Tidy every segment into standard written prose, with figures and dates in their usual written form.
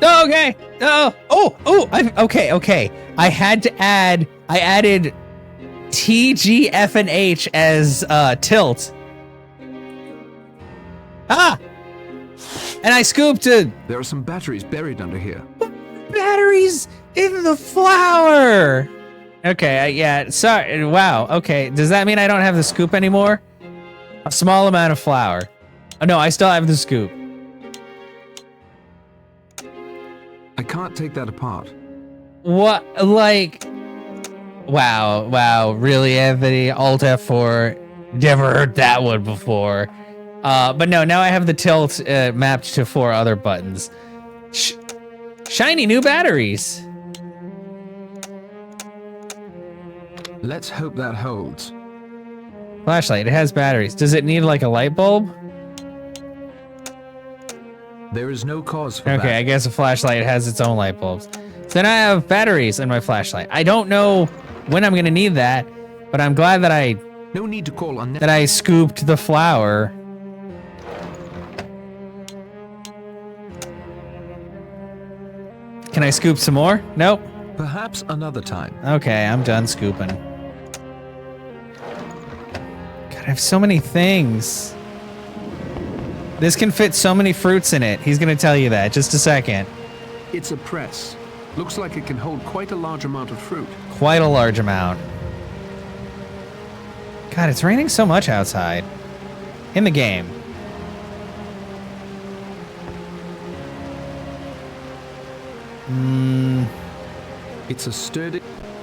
Oh, okay. Okay. I added T, G, F, and H as tilt. Ah! And I scooped it. There are some batteries buried under here. Batteries in the flour. Okay, yeah, sorry. Wow, okay. Does that mean I don't have the scoop anymore? A small amount of flour. Oh, no, I still have the scoop. I can't take that apart. What, like... Wow, really, Anthony? Alt F4. Never heard that one before. But no, now I have the tilt mapped to 4 other buttons. Shiny new batteries. Let's hope that holds. Flashlight, it has batteries. Does it need like a light bulb? There is no cause for that. Okay, I guess a flashlight has its own light bulbs. So then I have batteries in my flashlight. I don't know when I'm gonna need that, but I'm glad that no need to call on that I scooped the flour. Can I scoop some more? Nope. Perhaps another time. Okay, I'm done scooping. God, I have so many things. This can fit so many fruits in it. He's gonna tell you that. Just a second. It's a press. Looks like it can hold quite a large amount of fruit. Quite a large amount. God, it's raining so much outside. In the game. It's a sturdy...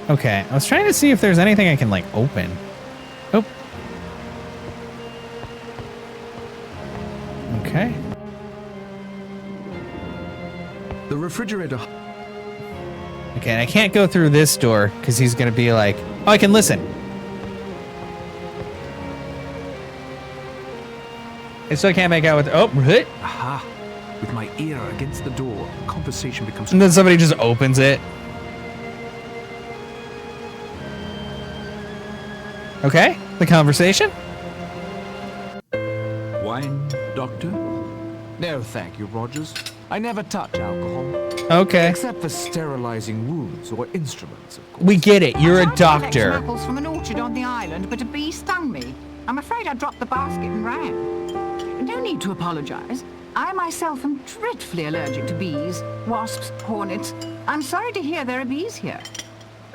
Okay, I was trying to see if there's anything I can, like, open. Oh. Okay. The refrigerator... Okay, and I can't go through this door, because he's gonna be like, oh, I can listen. I still can't make out what... Oh, hit. Aha. With my ear against the door, conversation becomes... And then somebody just opens it. Okay, the conversation. Wine, Doctor? No, thank you, Rogers. I never touch alcohol. Okay. Except for sterilizing wounds or instruments, of course. We get it. You're I a tried to collect doctor. some apples from an orchard on the island, but a bee stung me. I'm afraid I dropped the basket and ran. No need to apologize. I myself am dreadfully allergic to bees, wasps, hornets. I'm sorry to hear there are bees here.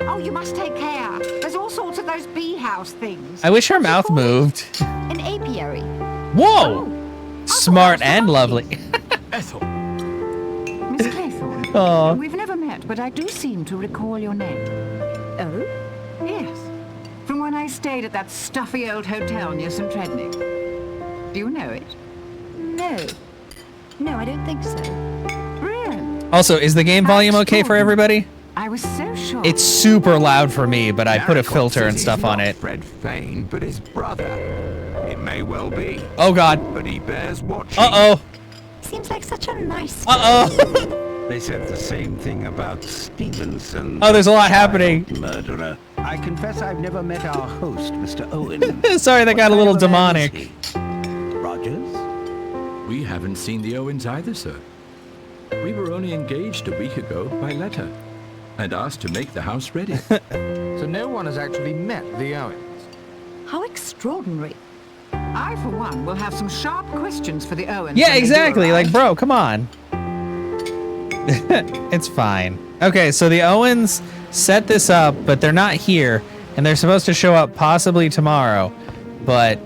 Oh, you must take care. There's all sorts of those bee house things. I wish her mouth moved. An apiary. Whoa! Oh, Smart and lovely. Ethel. Miss Claythorne. Aw. We've never met, but I do seem to recall your name. Oh? Yes. From when I stayed at that stuffy old hotel near St. Trednick. Do you know it? No. No, I don't think so. Brilliant. Also, is the game volume okay for everybody? I was so sure. It's super loud for me, but I put a filter and stuff on it. Fred Fane, but his brother. It may well be, Oh god. but he bears watching. Uh-oh. Seems like such a nice... Uh-oh. They said the same thing about Stevenson. Oh, there's a lot happening. Murderer. I confess I've never met our host, Mr. Owen. Sorry, that got a little demonic. Rogers? We haven't seen the Owens either, sir. We were only engaged a week ago by letter and asked to make the house ready. So no one has actually met the Owens. How extraordinary. I, for one, will have some sharp questions for the Owens. Yeah, when they do exactly. arrive. Like, bro, come on. It's fine. Okay, so the Owens set this up, but they're not here, and they're supposed to show up possibly tomorrow, but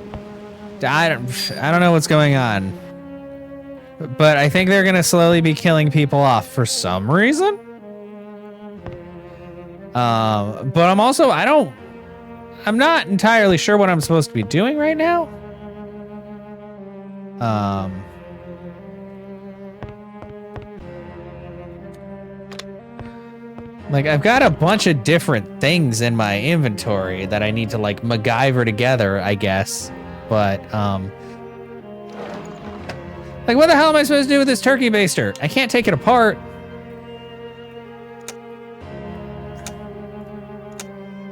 I don't know what's going on. But I think they're gonna slowly be killing people off for some reason. But I'm not entirely sure what I'm supposed to be doing right now. Like, I've got a bunch of different things in my inventory that I need to, like, MacGyver together, I guess. But, like, what the hell am I supposed to do with this turkey baster? I can't take it apart.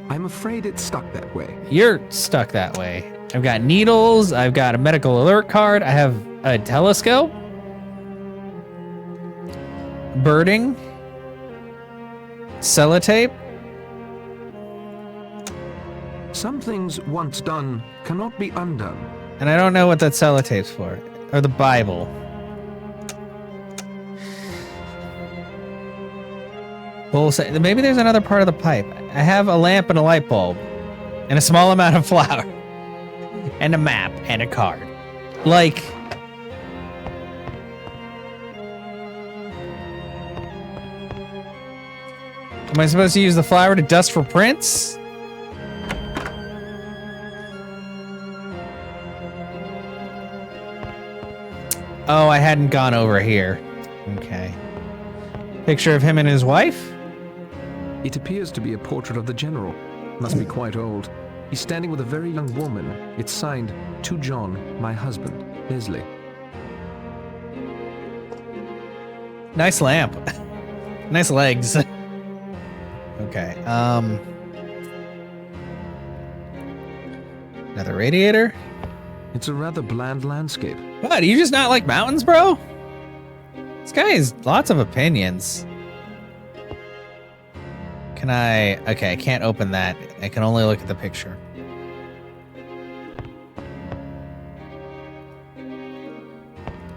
I'm afraid it's stuck that way. You're stuck that way. I've got needles. I've got a medical alert card. I have a telescope. Birding. Sellotape. Some things once done cannot be undone. And I don't know what that sellotape's for. Or the Bible. Maybe there's another part of the pipe. I have a lamp and a light bulb. And a small amount of flour. And a map and a card. Like... Am I supposed to use the flour to dust for prints? Oh, I hadn't gone over here. Okay. Picture of him and his wife? It appears to be a portrait of the general. Must be quite old. He's standing with a very young woman. It's signed, "To John, my husband, Leslie." Nice lamp. Nice legs. Okay, another radiator? It's a rather bland landscape. What, do you just not like mountains, bro? This guy has lots of opinions. Can I... Okay, I can't open that. I can only look at the picture.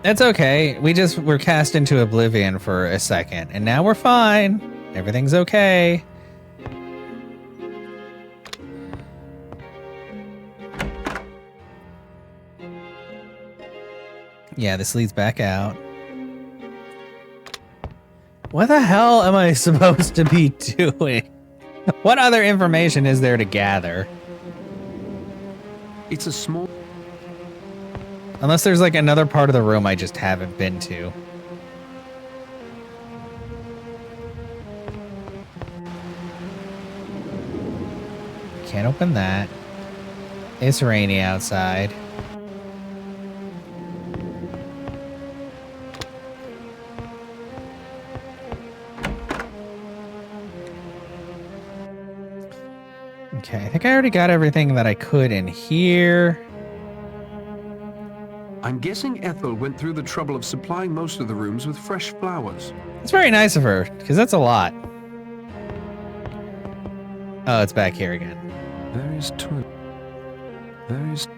That's okay. We just were cast into oblivion for a second, and now we're fine. Everything's okay. Yeah, this leads back out. What the hell am I supposed to be doing? What other information is there to gather? It's a small... Unless there's like another part of the room I just haven't been to. Can't open that. It's rainy outside. Okay, I think I already got everything that I could in here. I'm guessing Ethel went through the trouble of supplying most of the rooms with fresh flowers. It's very nice of her, because that's a lot. Oh, it's back here again. Various toilet... Various...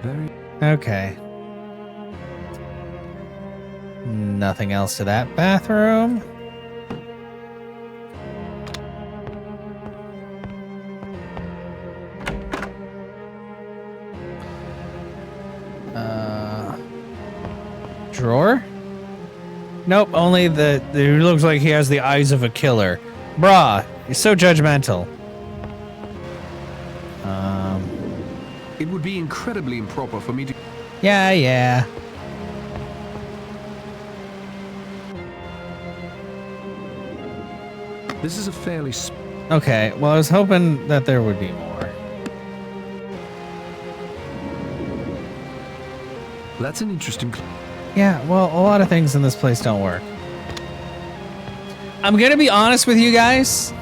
Very... Okay. Nothing else to that bathroom. Drawer? Nope, only the... It looks like he has the eyes of a killer. Brah, you're so judgmental. It would be incredibly improper for me to... Yeah. This is a fairly... Okay, well, I was hoping that there would be more. That's an interesting... Yeah, well, a lot of things in this place don't work. I'm gonna be honest with you guys.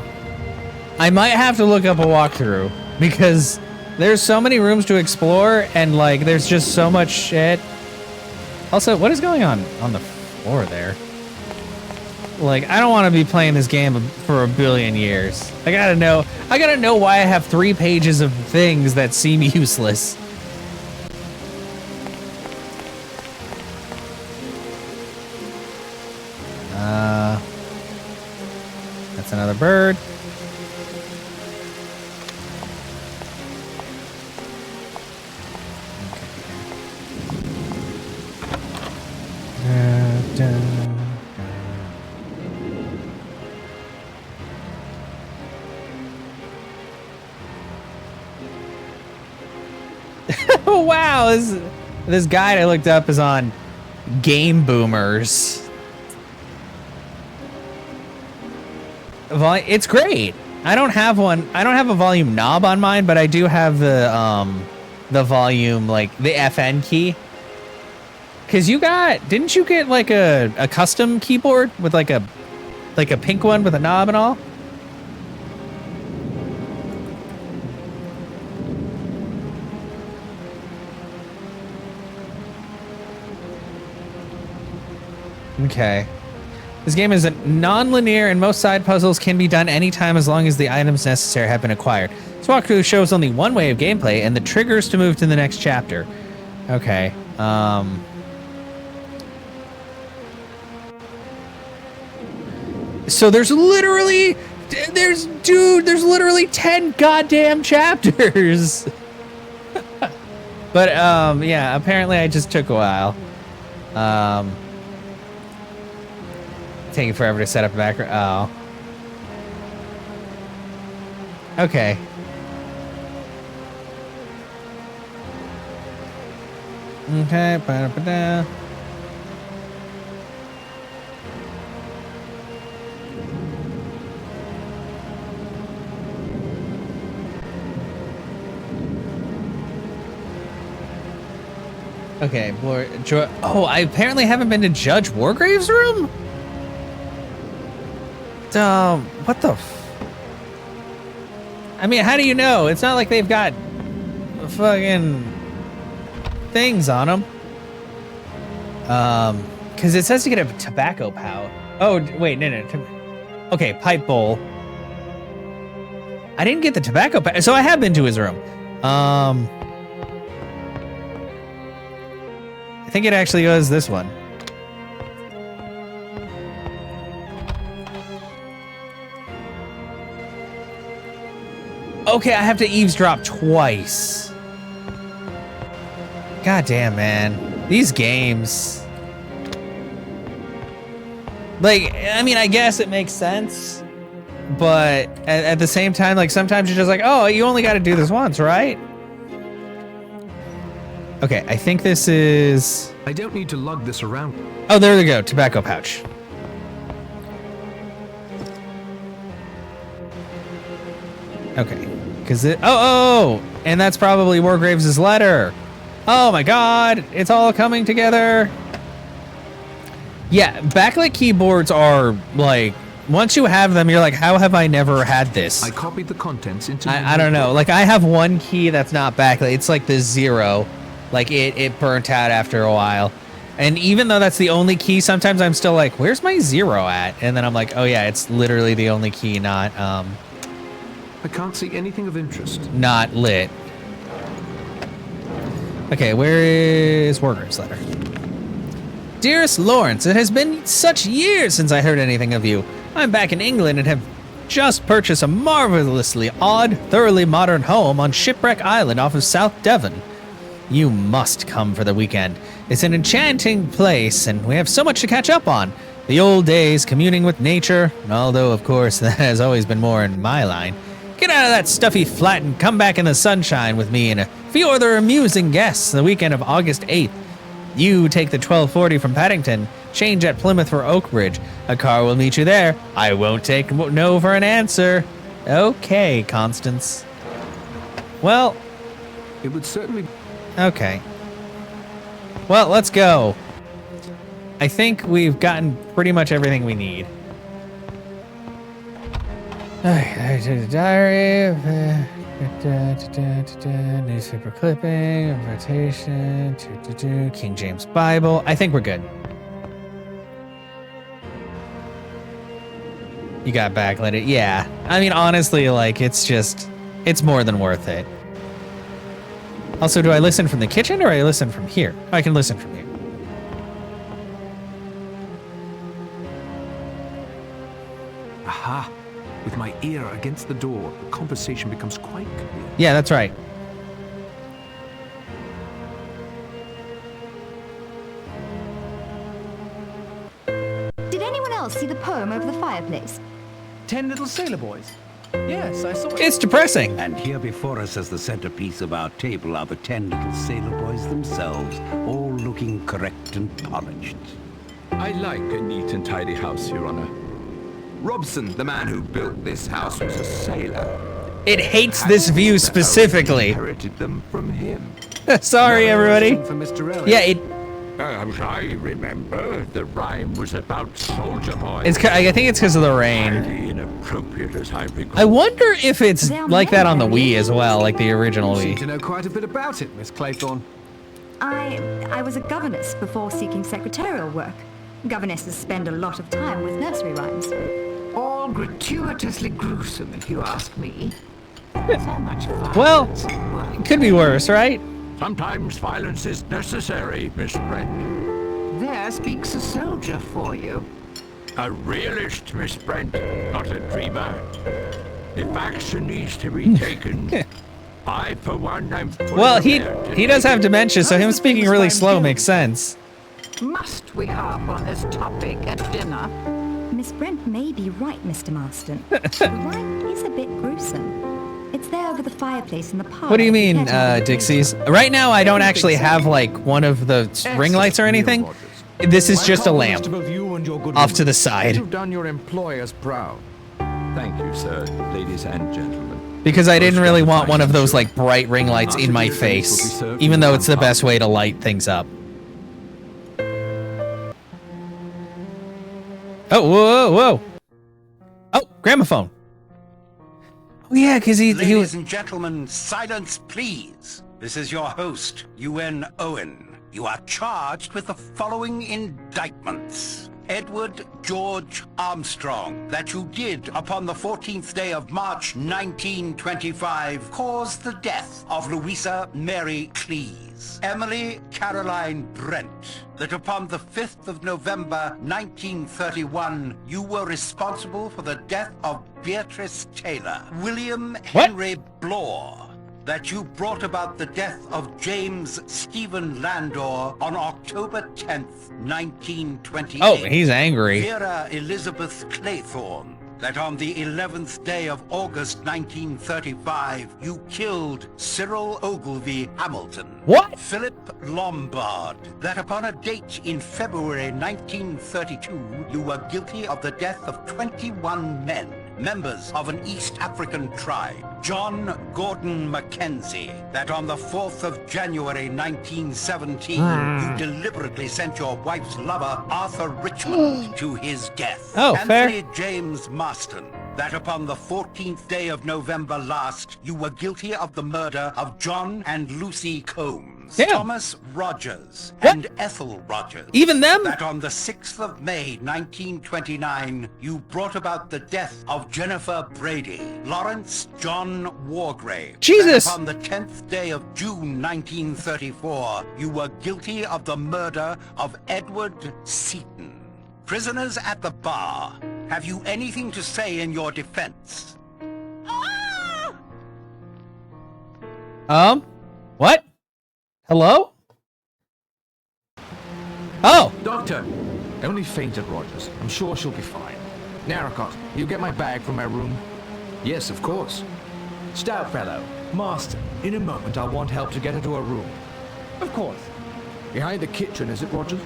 I might have to look up a walkthrough because there's so many rooms to explore and like there's just so much shit. Also, what is going on the floor there? Like, I don't want to be playing this game for a billion years. I gotta know why I have 3 pages of things that seem useless. That's another bird. Oh wow, this guide I looked up is on Game Boomers. It's great. I don't have one. I don't have a volume knob on mine, but I do have the volume, like the FN key. Cause didn't you get like a custom keyboard with like a pink one with a knob and all? Okay. This game is non-linear and most side puzzles can be done anytime as long as the items necessary have been acquired. This walkthrough shows only one way of gameplay and the triggers to move to the next chapter. Okay. So there's literally 10 goddamn chapters. But yeah, apparently I just took a while. Taking forever to set up the background. Oh. Okay. Okay. Ba-da-ba-da. Okay, oh, I apparently haven't been to Judge Wargrave's room? What the I mean, how do you know? It's not like they've got fucking things on them. Because it says to get a tobacco pouch. Oh, wait, no. Okay, pipe bowl. I didn't get the tobacco pouch, so I have been to his room. I think it actually goes this one. Okay, I have to eavesdrop twice. God damn, man. These games. Like, I mean, I guess it makes sense. But at the same time, like, sometimes you're just like, oh, you only got to do this once, right? Okay, I think this is... I don't need to lug this around. Oh, there we go. Tobacco pouch. Okay. Because it... Oh! And that's probably Wargraves' letter. Oh my god! It's all coming together. Yeah, backlit keyboards are, like... Once you have them, you're like, how have I never had this? I copied the contents into... I don't know. Like, I have one key that's not backlit. It's like the 0. Like, it burnt out after a while. And even though that's the only key, sometimes I'm still like, where's my 0 at? And then I'm like, oh yeah, it's literally the only key not, I can't see anything of interest. Not lit. Okay, where is Wargrave's letter? Dearest Lawrence, it has been such years since I heard anything of you. I'm back in England and have just purchased a marvelously odd, thoroughly modern home on Shipwreck Island off of South Devon. You must come for the weekend. It's an enchanting place, and we have so much to catch up on. The old days, communing with nature, although, of course, that has always been more in my line. Get out of that stuffy flat and come back in the sunshine with me and a few other amusing guests the weekend of August 8th. You take the 1240 from Paddington, change at Plymouth for Oakbridge. A car will meet you there. I won't take no for an answer. Okay, Constance. Well... It would certainly... Okay. Well, let's go. I think we've gotten pretty much everything we need. Diary, newspaper clipping, invitation, King James Bible. I think we're good. You got backlit. Yeah. I mean, honestly, like, it's more than worth it. Also, do I listen from the kitchen or I listen from here? I can listen from here. Aha! With my ear against the door, the conversation becomes quite clear. Yeah, that's right. Did anyone else see the poem over the fireplace? 10 little sailor boys. Yes, I saw it. It's depressing. And here before us as the centerpiece of our table are the 10 little sailor boys themselves, all looking correct and polished. I like a neat and tidy house, Your Honor. Robson, the man who built this house, was a sailor. It hates this view specifically. Inherited them from him. Sorry, everybody. For Mr. Elliot. Yeah, it. As I remember, the rhyme was about soldier boys. I think it's because of the rain. Highly inappropriate, as I recall. I wonder if it's like that on the Wii as well, like the original You seem to Wii. know quite a bit about it, Miss Claythorne. I was a governess before seeking secretarial work. Governesses spend a lot of time with nursery rhymes. All gratuitously gruesome, if you ask me. So much Well, violence and work. it could be worse, right? Sometimes violence is necessary, Miss Brent. There speaks a soldier for you. A realist, Miss Brent, not a dreamer. If action needs to be taken, I, for one, am fully Well, he prepared to he does take have dementia, so him speaking really slow makes sense. Must we harp on this topic at dinner? Miss Brent may be right, Mr. Marston. The wine is a bit gruesome. It's there over the fireplace in the parlor. What do you if mean, care to have a look. Dixies? Right now, I don't actually have like one of the ring lights or anything. This is just a lamp off to the side You've done your employers proud. Thank you, sir, ladies and gentlemen. because I didn't really want one of those like bright ring lights in my face, even though it's the best way to light things up. Oh, whoa, whoa, whoa. Oh, gramophone. Oh, yeah, because he Ladies was... and gentlemen, silence please. This is your host, UN Owen. You are charged with the following indictments. Edward George Armstrong, that you did upon the 14th day of March 1925 cause the death of Louisa Mary Cleese. Emily Caroline Brent, that upon the 5th of November 1931 you were responsible for the death of Beatrice Taylor. William Henry Blore, that you brought about the death of James Stephen Landor on October 10th, 1928. Oh, he's angry. Vera Elizabeth Claythorne, that on the 11th day of August 1935, you killed Cyril Ogilvy Hamilton. What? Philip Lombard, that upon a date in February 1932, you were guilty of the death of 21 men, members of an East African tribe. John Gordon Mackenzie, that on the 4th of January 1917, you deliberately sent your wife's lover, Arthur Richmond, to his death. Oh, fair. Anthony James Marston, that upon the 14th day of November last, you were guilty of the murder of John and Lucy Combs. Damn. Thomas Rogers What? and Ethel Rogers. Even them? That on the 6th of May 1929, you brought about the death of Jennifer Brady. Lawrence John Wargrave. Jesus. That upon the 10th day of June 1934, you were guilty of the murder of Edward Seaton. Prisoners at the bar, have you anything to say in your defense? What? Hello? Oh, Doctor! Only fainted, Rogers. I'm sure she'll be fine. Narracott, you get my bag from my room? Yes, of course. Stout fellow. Marston, in a moment I'll want help to get her to her room. Of course. Behind the kitchen, is it, Rogers?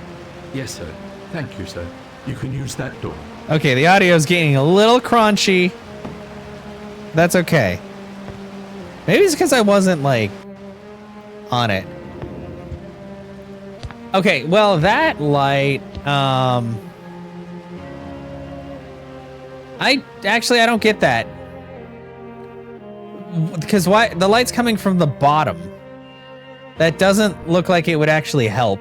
Yes, sir. Thank you, sir. You can use that door. okay, the audio's getting a little crunchy. That's okay. Maybe it's because I wasn't, like, on it. Okay, well, that light, I don't get that. Because why? The light's coming from the bottom. That doesn't look like it would actually help.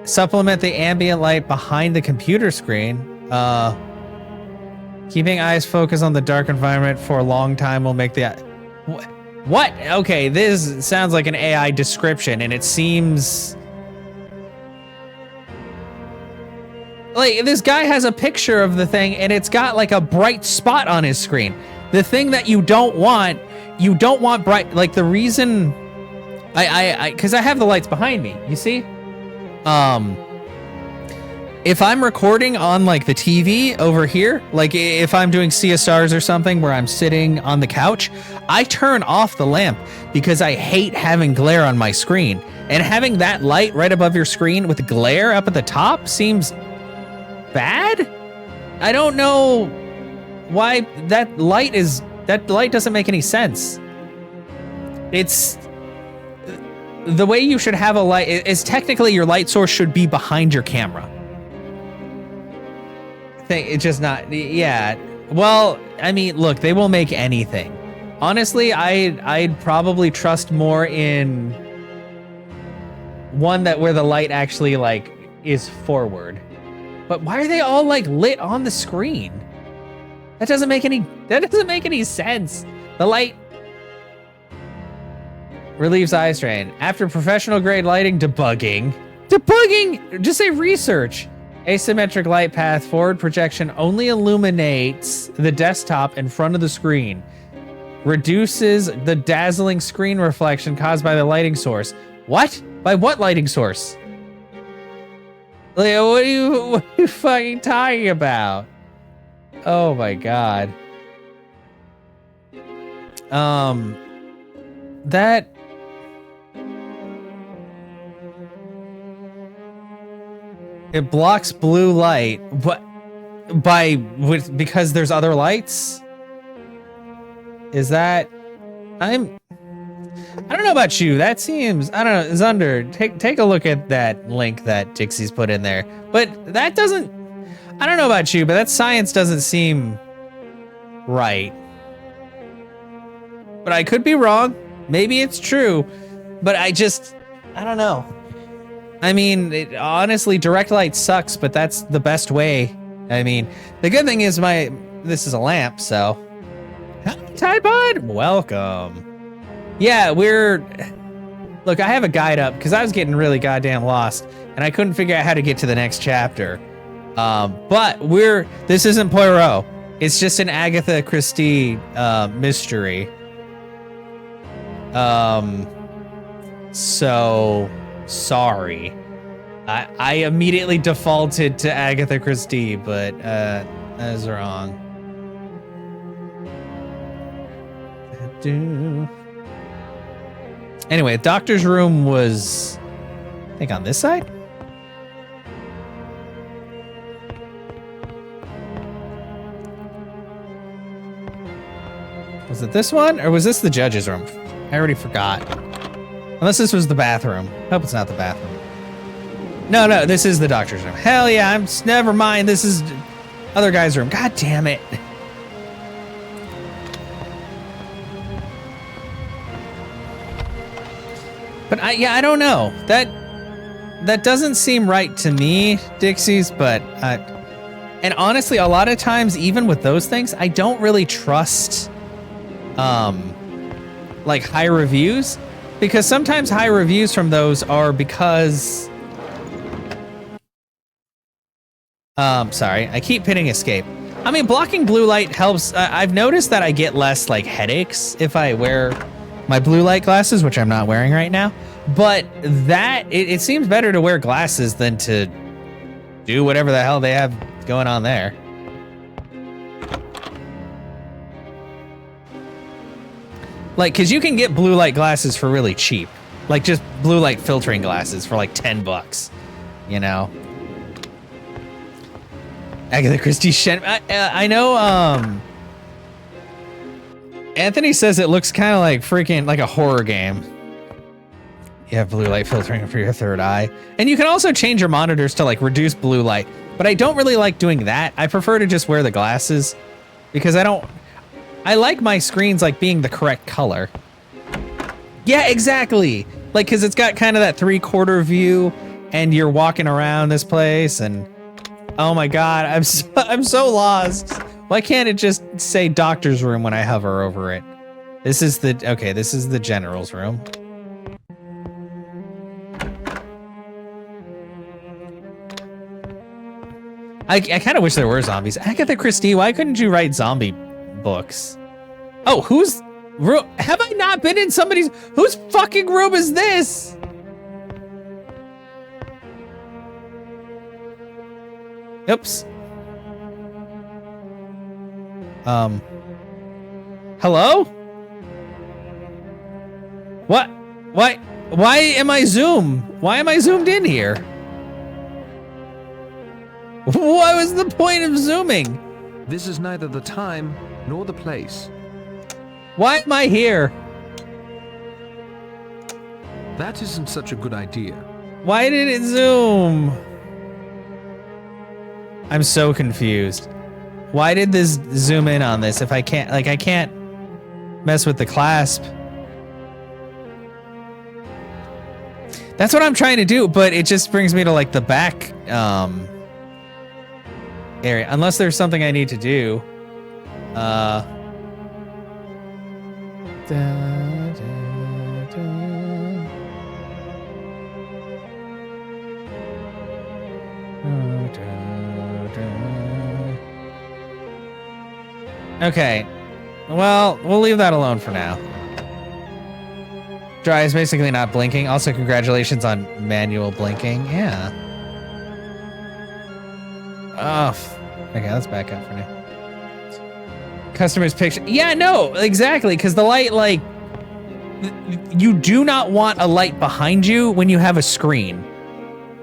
Supplement the ambient light behind the computer screen. Keeping eyes focused on the dark environment for a long time will make the... What? Okay, this sounds like an AI description, and it seems... like, this guy has a picture of the thing, and it's got, like, a bright spot on his screen. The thing that you don't want bright... like, the reason... because I have the lights behind me, you see? If I'm recording on like the TV over here, like if I'm doing CSRs or something where I'm sitting on the couch, I turn off the lamp because I hate having glare on my screen. And having that light right above your screen with glare up at the top seems bad? I don't know why that light doesn't make any sense. It's... the way you should have a light is technically your light source should be behind your camera. It's just not, yeah. Well, I mean, look, they will make anything. Honestly, I'd probably trust more in one that where the light actually like is forward. But why are they all like lit on the screen? That doesn't make any sense. The light relieves eye strain. After professional grade lighting, debugging, just say research. Asymmetric light path forward projection only illuminates the desktop in front of the screen. Reduces the dazzling screen reflection caused by the lighting source. What? By what lighting source? Like, what are you fucking talking about? Oh my god. That it blocks blue light, but because there's other lights? Is that I don't know about you. That seems, I don't know, Zunder, take a look at that link that Dixie's put in there. But that doesn't, I don't know about you, but that science doesn't seem right. But I could be wrong. Maybe it's true. But I don't know. I mean, honestly, direct light sucks, but that's the best way. I mean, the good thing is this is a lamp, so. Tide Pod, welcome. Yeah, look, I have a guide up because I was getting really goddamn lost and I couldn't figure out how to get to the next chapter. But this isn't Poirot. It's just an Agatha Christie mystery. So sorry. I immediately defaulted to Agatha Christie, but that is wrong. Anyway, doctor's room was, I think, on this side? Was it this one? Or was this the judge's room? I already forgot. Unless this was the bathroom. Hope it's not the bathroom. No, this is the doctor's room. Hell yeah, never mind. This is other guy's room. God damn it. But I don't know. That doesn't seem right to me, Dixie's, but and honestly, a lot of times, even with those things, I don't really trust like high reviews, because sometimes high reviews from those are because sorry, I keep hitting escape. I mean, blocking blue light helps. I've noticed that I get less like headaches if I wear my blue light glasses, which I'm not wearing right now, but it seems better to wear glasses than to do whatever the hell they have going on there. Like, cause you can get blue light glasses for really cheap, like just blue light filtering glasses for like $10, you know? Agatha Christie Shen, I know, Anthony says it looks kind of like freaking like a horror game. You have blue light filtering for your third eye. And you can also change your monitors to like reduce blue light, but I don't really like doing that. I prefer to just wear the glasses because I like my screens like being the correct color. Yeah, exactly. Like, cause it's got kind of that 3/4 view and you're walking around this place and oh my God, I'm so lost. Why can't it just say doctor's room when I hover over it? This is the general's room. I kind of wish there were zombies. Agatha Christie, why couldn't you write zombie books? Oh, whose room? Have I not been in somebody's? Whose fucking room is this? Oops. Hello? What? Why am I zoomed? Why am I zoomed in here? What was the point of zooming? This is neither the time nor the place. Why am I here? That isn't such a good idea. Why did it zoom? I'm so confused. Why did this zoom in on this if I can't, like, I can't mess with the clasp. That's what I'm trying to do, but it just brings me to like the back area. Unless there's something I need to do. Okay. Well, we'll leave that alone for now. Dry is basically not blinking. Also, congratulations on manual blinking. Yeah. Oh. Okay, let's back up for now. Customer's picture. Yeah, no, exactly. Because the light, like, you do not want a light behind you when you have a screen.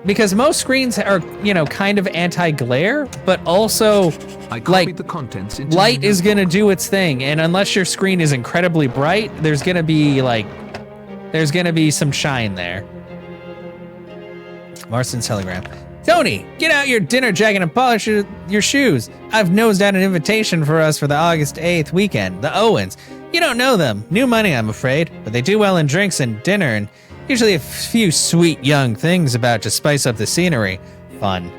Because most screens are, you know, kind of anti-glare, but also, like, the contents into light is going to do its thing. And unless your screen is incredibly bright, there's going to be, like, there's going to be some shine there. Marston's telegram. Tony, get out your dinner jacket and polish your shoes. I've nosed out an invitation for us for the August 8th weekend, the Owens. You don't know them. New money, I'm afraid. But they do well in drinks and dinner and usually a few sweet young things about to spice up the scenery. Fun.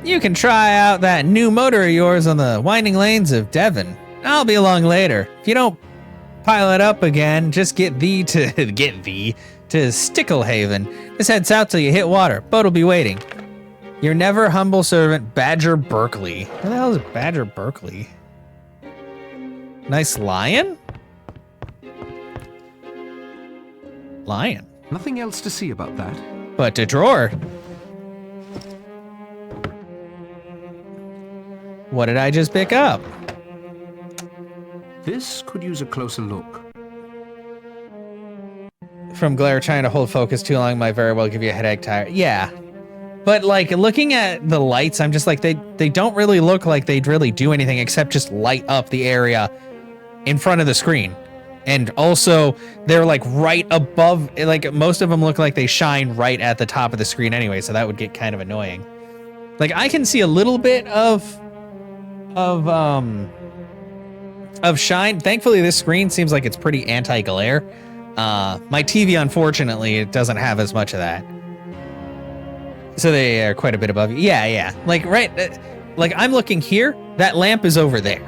You can try out that new motor of yours on the winding lanes of Devon. I'll be along later. If you don't pile it up again, just get thee to Sticklehaven. Just head south till you hit water. Boat'll be waiting. Your never humble servant, Badger Berkeley. Who the hell is Badger Berkeley? Nice lion? Lion. Nothing else to see about that. But a drawer. What did I just pick up? This could use a closer look. From glare, trying to hold focus too long might very well give you a headache. Tire. Yeah. But like looking at the lights, I'm just like, they don't really look like they'd really do anything except just light up the area in front of the screen. And also they're like right above, like most of them look like they shine right at the top of the screen anyway. So that would get kind of annoying. Like I can see a little bit of shine. Thankfully this screen seems like it's pretty anti-glare. My TV, unfortunately, it doesn't have as much of that. So they are quite a bit above you. Yeah. Like, right, like I'm looking here, that lamp is over there.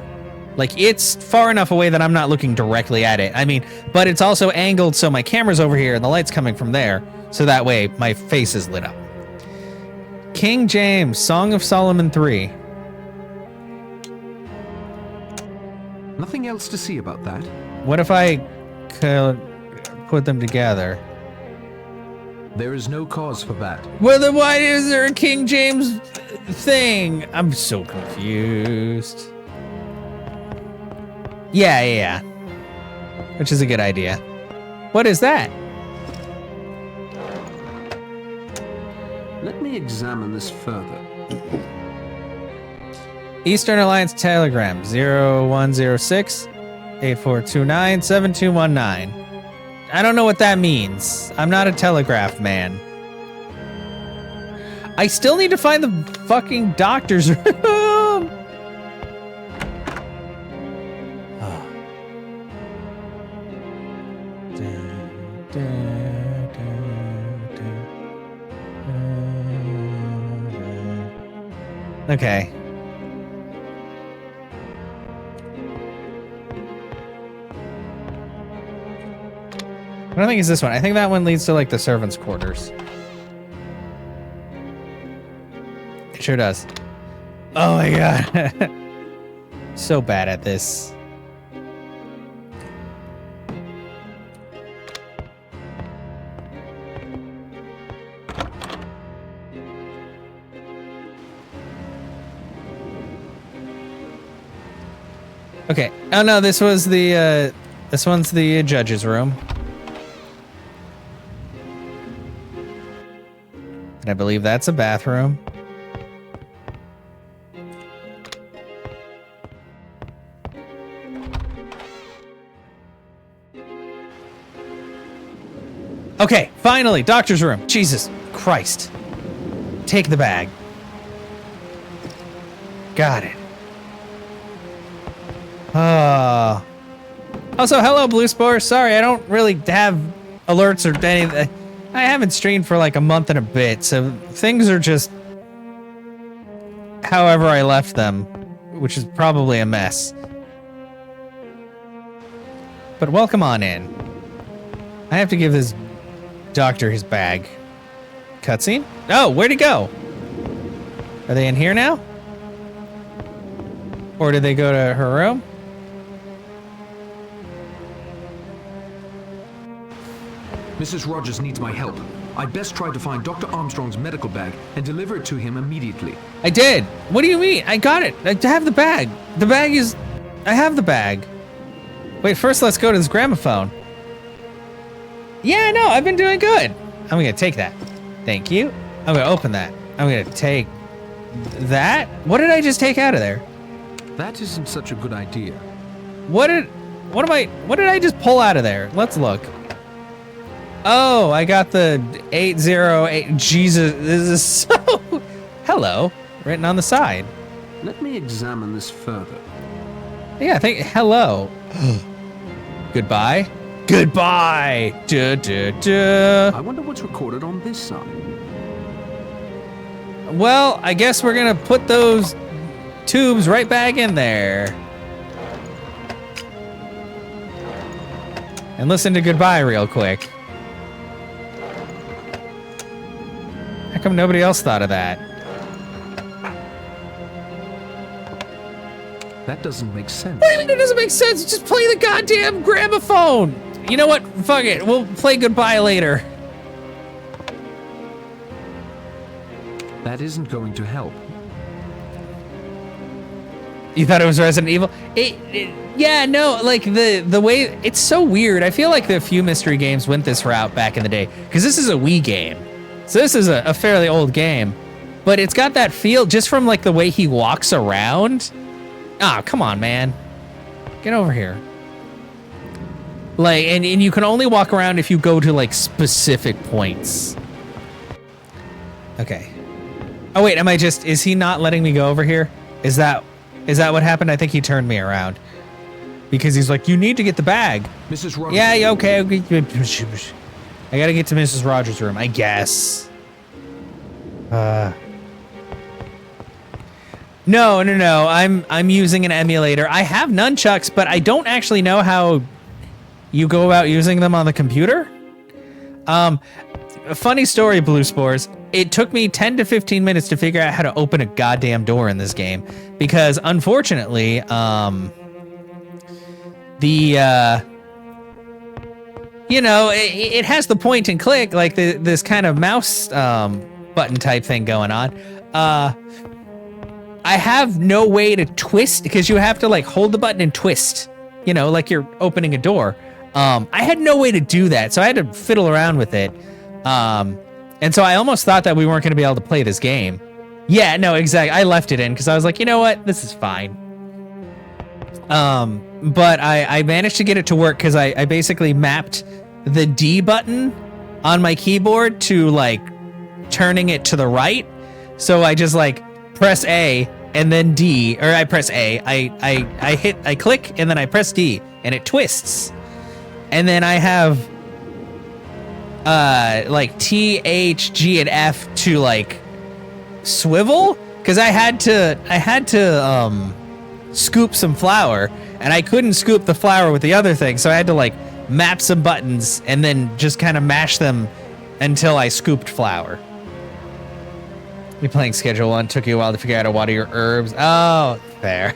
Like it's far enough away that I'm not looking directly at it. I mean, but it's also angled so my camera's over here and the light's coming from there. So that way my face is lit up. King James, Song of Solomon 3. Nothing else to see about that. What if I could put them together? There is no cause for that. Well, then why is there a King James thing? I'm so confused. Yeah. Which is a good idea. What is that? Let me examine this further. Eastern Alliance Telegram 0106 8429 7219. I don't know what that means. I'm not a telegraph man. I still need to find the fucking doctor's room. Okay. I don't think it's this one. I think that one leads to like the servants' quarters. It sure does. Oh my god. So bad at this. Okay. Oh no, this was the this one's the judge's room. And I believe that's a bathroom. Okay, finally, doctor's room. Jesus Christ. Take the bag. Got it. Also, hello, Blue Spore. Sorry, I don't really have alerts or anything. I haven't streamed for like a month and a bit, so things are just however I left them, which is probably a mess. But welcome on in. I have to give this doctor his bag. Cutscene? Oh, where'd he go? Are they in here now? Or did they go to her room? Mrs. Rogers needs my help. I'd best try to find Dr. Armstrong's medical bag and deliver it to him immediately. I did. What do you mean? I got it. I have the bag. The bag is... I have the bag. Wait, first let's go to this gramophone. Yeah, no, I've been doing good. I'm gonna take that. Thank you. I'm gonna open that. I'm gonna take that. What did I just take out of there? That isn't such a good idea. What did I just pull out of there? Let's look. Oh, I got the 808. Jesus, this is so... Hello, written on the side. Let me examine this further. Yeah, I think, hello. Goodbye. Goodbye. Duh, duh, duh. I wonder what's recorded on this side. Well, I guess we're gonna put those tubes right back in there. And listen to Goodbye real quick. How come nobody else thought of that? That doesn't make sense. What do you mean it doesn't make sense? Just play the goddamn gramophone. You know what? Fuck it. We'll play Goodbye later. That isn't going to help. You thought it was Resident Evil? Yeah, no, like the way, it's so weird. I feel like the few mystery games went this route back in the day, because this is a Wii game. So this is a fairly old game, but it's got that feel just from like the way he walks around. Ah, come on, man. Get over here. Like, and you can only walk around if you go to like specific points. Okay. Oh wait, is he not letting me go over here? Is that what happened? I think he turned me around. Because he's like, you need to get the bag. Mrs. Rogers. Yeah, okay. I gotta get to Mrs. Rogers' room, I guess. No. I'm using an emulator. I have nunchucks, but I don't actually know how you go about using them on the computer. A funny story, Blue Spores. It took me 10 to 15 minutes to figure out how to open a goddamn door in this game. Because, unfortunately, you know, it has the point and click, like this kind of mouse button type thing going on. I have no way to twist, because you have to like hold the button and twist, you know, like you're opening a door. I had no way to do that, so I had to fiddle around with it. And so I almost thought that we weren't going to be able to play this game. Yeah, no, exactly. I left it in because I was like, you know what? This is fine. But I managed to get it to work because I basically mapped the D button on my keyboard to like turning it to the right. So I just like press A and then D, or I press A, I click and then I press D and it twists. And then I have like T, H, G, and F to like swivel, because I had to scoop some flour, and I couldn't scoop the flour with the other thing, so I had to like map some buttons and then just kind of mash them until I scooped flour. You're playing Schedule 1, took you a while to figure out how to water your herbs. Oh, fair.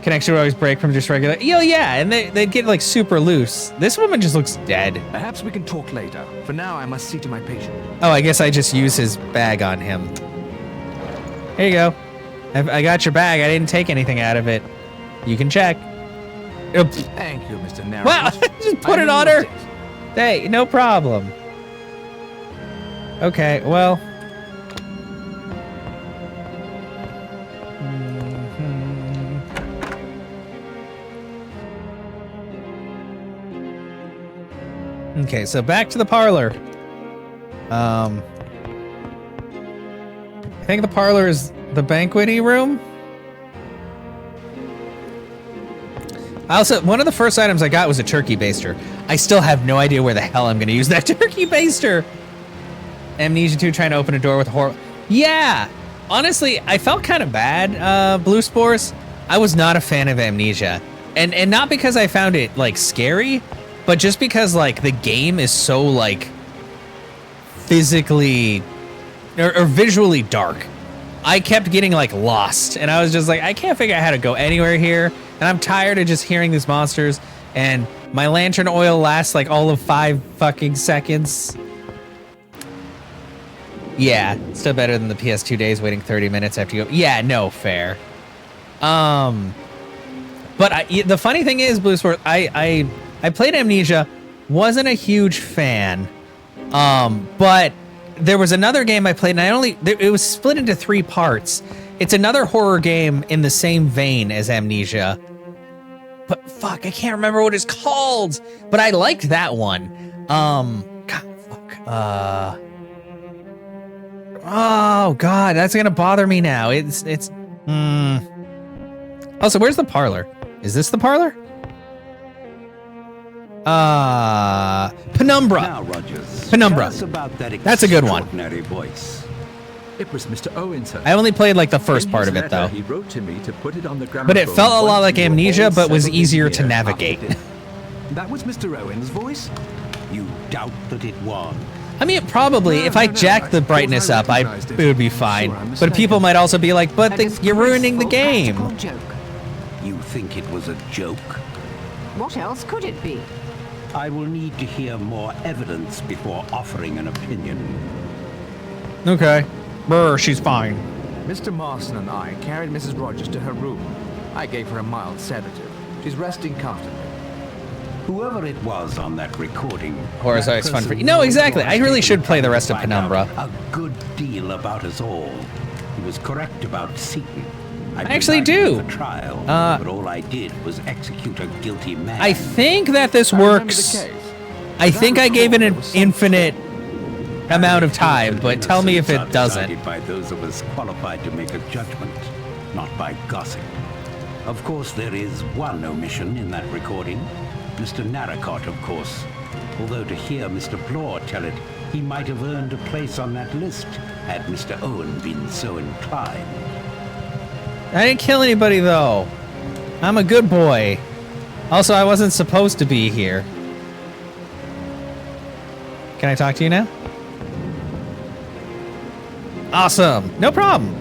Connection would always break from just regular. Yeah, and they'd get like super loose. This woman just looks dead. Perhaps we can talk later. For now, I must see to my patient. Oh, I guess I just use his bag on him. Here you go. I got your bag. I didn't take anything out of it. You can check. Thank you, Mr. Narrow. Wow, just put it on her. Hey, no problem. Okay, well. Okay, so back to the parlor. I think the parlor is the banqueting room. One of the first items I got was a turkey baster. I still have no idea where the hell I'm going to use that turkey baster. Amnesia 2 trying to open a door with a horror. Yeah, honestly, I felt kind of bad, Blue Spores. I was not a fan of Amnesia. And not because I found it, like, scary, but just because, like, the game is so, like, physically or visually dark. I kept getting, like, lost, and I was just like, I can't figure out how to go anywhere here, and I'm tired of just hearing these monsters, and my lantern oil lasts, like, all of 5 fucking seconds. Yeah, still better than the PS2 days waiting 30 minutes after you go. Yeah, no, fair. But the funny thing is, Blue Sport, I played Amnesia, wasn't a huge fan, but there was another game I played, and it was split into 3 parts. It's another horror game in the same vein as Amnesia, but fuck, I can't remember what it's called, but I liked that one. God, fuck, oh God, that's gonna bother me now. Also, where's the parlor? Is this the parlor? Penumbra. Now, Rogers, Penumbra. tell us about that That's a good one. extraordinary voice. It was Mr. Owen, sir. I only played like the first In part his of it, though. letter, He wrote to me to put it on the But gramophone it felt a lot once like we were Amnesia, all but was settled in easier to here. navigate. That was Mr. Owen's voice? You doubt that it was. I mean, probably, if I jacked the brightness up, it would be fine. But people might also be like, but you're ruining the game. Joke. You think it was a joke? What else could it be? I will need to hear more evidence before offering an opinion. Okay. Brr, she's fine. Mr. Marston and I carried Mrs. Rogers to her room. I gave her a mild sedative. She's resting comfortably. Whoever it was on that recording... Horror's that always fun for person you. No, was exactly. I really should play the trying rest to of find out Penumbra. A good deal about us all. He was correct about Seton. I actually do. The trial, but all I did was execute a guilty man. I think that this I remember works. the case. I think I gave it an infinite amount of time, Guilt but and tell me if innocence it are doesn't. decided by those of us qualified to make a judgment, not by gossip. Of course, there is one omission in that recording. Mr. Narracott, of course. Although to hear Mr. Blore tell it, he might have earned a place on that list had Mr. Owen been so inclined. I didn't kill anybody, though. I'm a good boy. Also, I wasn't supposed to be here. Can I talk to you now? Awesome. No problem.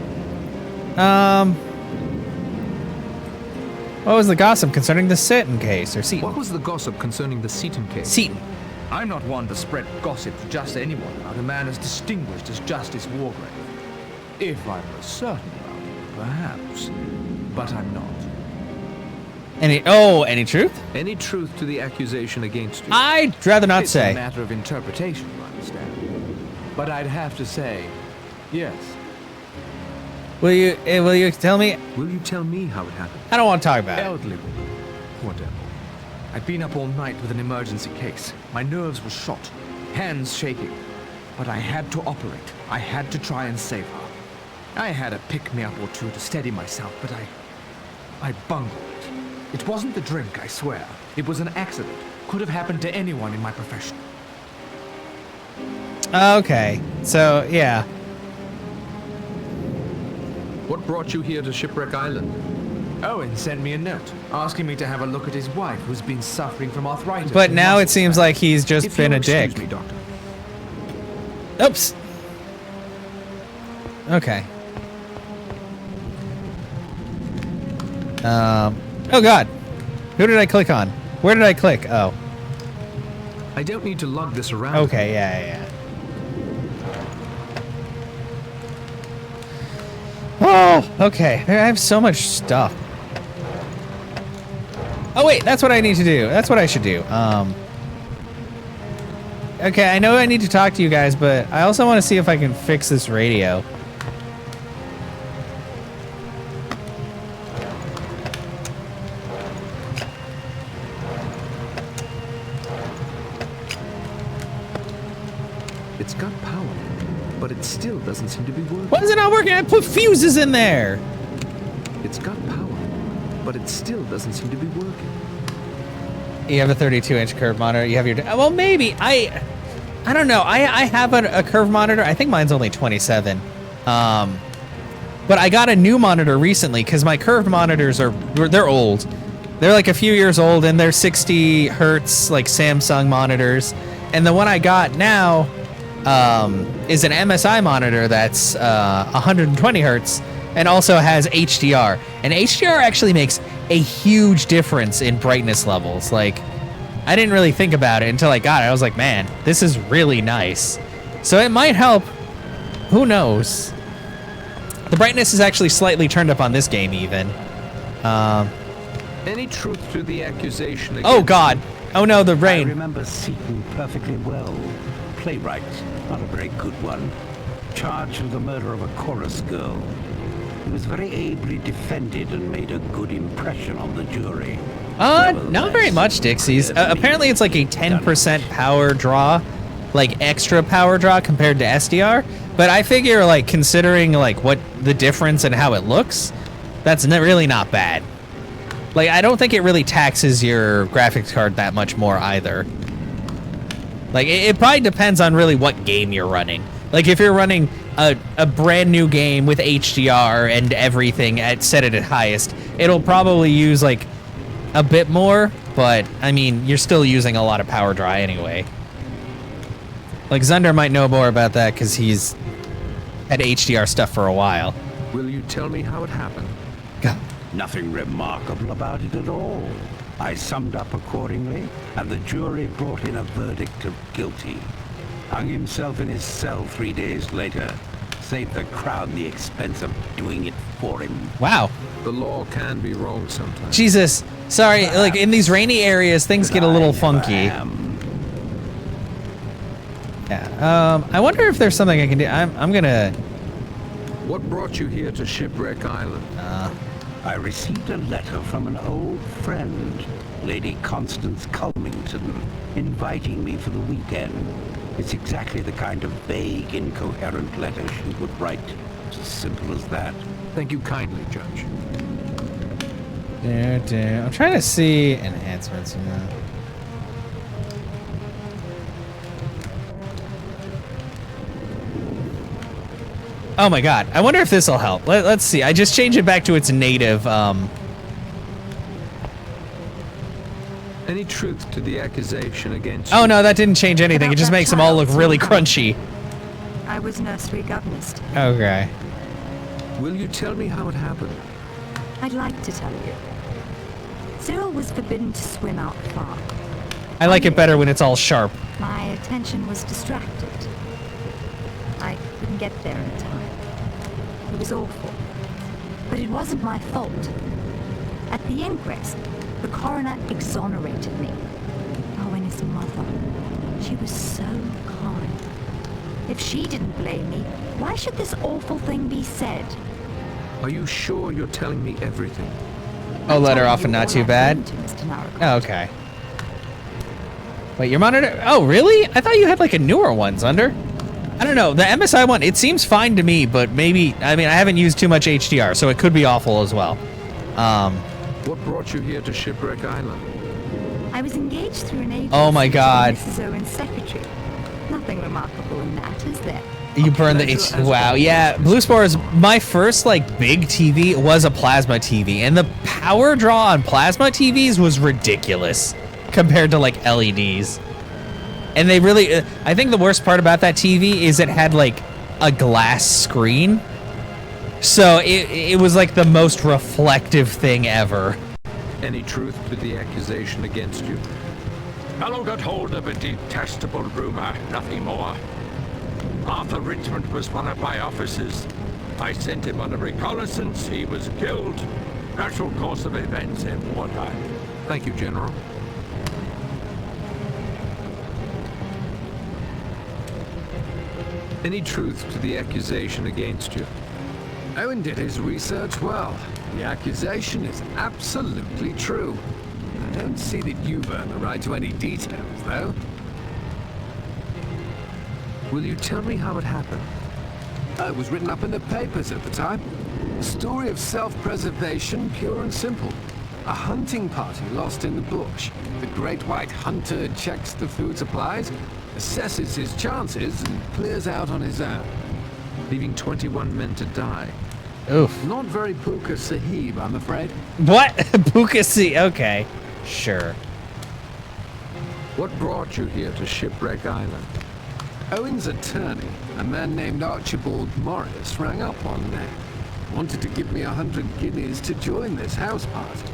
What was the gossip concerning the Seton case, or Seton? What was the gossip concerning the Seton case? Seton. I'm not one to spread gossip to just anyone about a man as distinguished as Justice Wargrave. If I were certain about it, perhaps. But I'm not. Any truth? Any truth to the accusation against you? I'd rather not It's say. a matter of interpretation, you understand. But I'd have to say, yes. Will you tell me? Will you tell me how it happened? I don't want to talk about it. Elderly woman. Poor devil. I'd been up all night with an emergency case. My nerves were shot, hands shaking. But I had to operate. I had to try and save her. I had a pick-me-up or two to steady myself, but I bungled it. It wasn't the drink, I swear. It was an accident. Could have happened to anyone in my profession. Okay, so yeah. What brought you here to Shipwreck Island? Owen sent me a note, asking me to have a look at his wife, who's been suffering from arthritis. But and now it muscle seems spasms. like he's just If been you'll a dick. excuse me, Doctor. Oops. Okay. Oh God. Who did I click on? Where did I click? Oh. I don't need to lug this around. Okay, yeah. Oh, okay. I have so much stuff. Oh wait, that's what I need to do. That's what I should do. Okay, I know I need to talk to you guys, but I also want to see if I can fix this radio. It's got power, but it still doesn't seem to be working. Why is it not working? I put fuses in there. It's got power, but it still doesn't seem to be working. You have a 32-inch curved monitor. You have your... Well, maybe. I don't know. I have a curved monitor. I think mine's only 27. But I got a new monitor recently because my curved monitors they're old. They're like a few years old and they're 60 hertz like Samsung monitors. And the one I got now is an MSI monitor that's 120 hertz and also has HDR. And HDR actually makes a huge difference in brightness levels. Like, I didn't really think about it until I got it. I was like, man, this is really nice. So it might help. Who knows? The brightness is actually slightly turned up on this game even. Any truth to the accusation against Oh God. Oh no, the I rain. remember Seaton perfectly well. Playwright, not a very good one. Charged with the murder of a chorus girl. He was very ably defended and made a good impression on the jury. Not very much, Dixies. Apparently it's like a 10% power draw, like extra power draw compared to SDR. But I figure, like, considering like what the difference and how it looks, that's really not bad. Like, I don't think it really taxes your graphics card that much more either. Like, it probably depends on really what game you're running. Like, if you're running a brand new game with HDR and everything set it at highest, it'll probably use like a bit more. But I mean, you're still using a lot of power draw anyway. Like, Zunder might know more about that because he's had HDR stuff for a while. Will you tell me how it happened? Nothing remarkable about it at all. I summed up accordingly, and the jury brought in a verdict of guilty. Hung himself in his cell 3 days later. Saved the crown the expense of doing it for him. Wow. The law can be wrong sometimes. Jesus. Sorry, like in these rainy areas, things get a little funky. Yeah. I wonder if there's something I can do. I'm gonna... What brought you here to Shipwreck Island? I received a letter from an old friend, Lady Constance Culmington, inviting me for the weekend. It's exactly the kind of vague, incoherent letter she would write. It's as simple as that. Thank you kindly, Judge. I'm trying to see enhancements. Oh my God! I wonder if this will help. Let's see. I just changed it back to its native. Any truth to the accusation against you? Oh no, that didn't change anything. It just makes them all look really crunchy. I was nursery governess. Okay. Will you tell me how it happened? I'd like to tell you. Cyril was forbidden to swim out far. I like it better when it's all sharp. My attention was distracted. I couldn't get there in time. It was awful. But it wasn't my fault. At the inquest, the coroner exonerated me. Owen is mother. She was so kind. If she didn't blame me, why should this awful thing be said? Are you sure you're telling me everything? Oh, let her off and not too bad. Oh, okay. Wait, your monitor? Oh, really? I thought you had like a newer one, Zunder. I don't know. The MSI one, it seems fine to me, but maybe, I mean, I haven't used too much HDR, so it could be awful as well. What brought you here to Shipwreck Island? I was engaged through an agent. Oh my God. Mrs. Owen's secretary. Nothing remarkable in that, is there? You burned the HD. Wow, yeah. Blue Spores, my first like big TV was a plasma TV, and the power draw on plasma TVs was ridiculous compared to like LEDs. And they really, I think the worst part about that TV is it had like a glass screen. So it was like the most reflective thing ever. Any truth to the accusation against you? Fellow got hold of a detestable rumor, nothing more. Arthur Richmond was one of my officers. I sent him on a reconnaissance. He was killed. Natural course of events in wartime. Thank you, General. Any truth to the accusation against you? Owen did his research well. The accusation is absolutely true. I don't see that you've earned the right to any details, though. Will you tell me how it happened? It was written up in the papers at the time. A story of self-preservation, pure and simple. A hunting party lost in the bush. The great white hunter checks the food supplies, assesses his chances, and clears out on his own. Leaving 21 men to die. Oof. Not very Puka Sahib, I'm afraid. What? Bukasi. Okay. Sure. What brought you here to Shipwreck Island? Owen's attorney, a man named Archibald Morris, rang up one day. Wanted to give me 100 guineas to join this house party.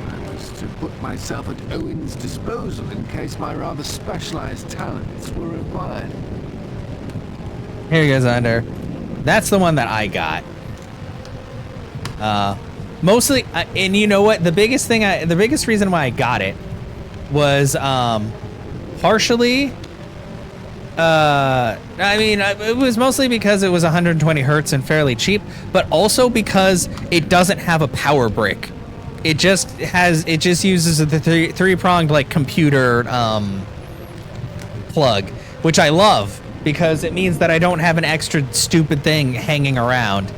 I was to put myself at Owen's disposal in case my rather specialized talents were required. Here he goes under. That's the one that I got. Mostly, and you know what? The biggest reason why I got it was partially. I mean, it was mostly because it was 120 hertz and fairly cheap, but also because it doesn't have a power brick. It just uses the three-pronged like computer plug, which I love because it means that I don't have an extra stupid thing hanging around,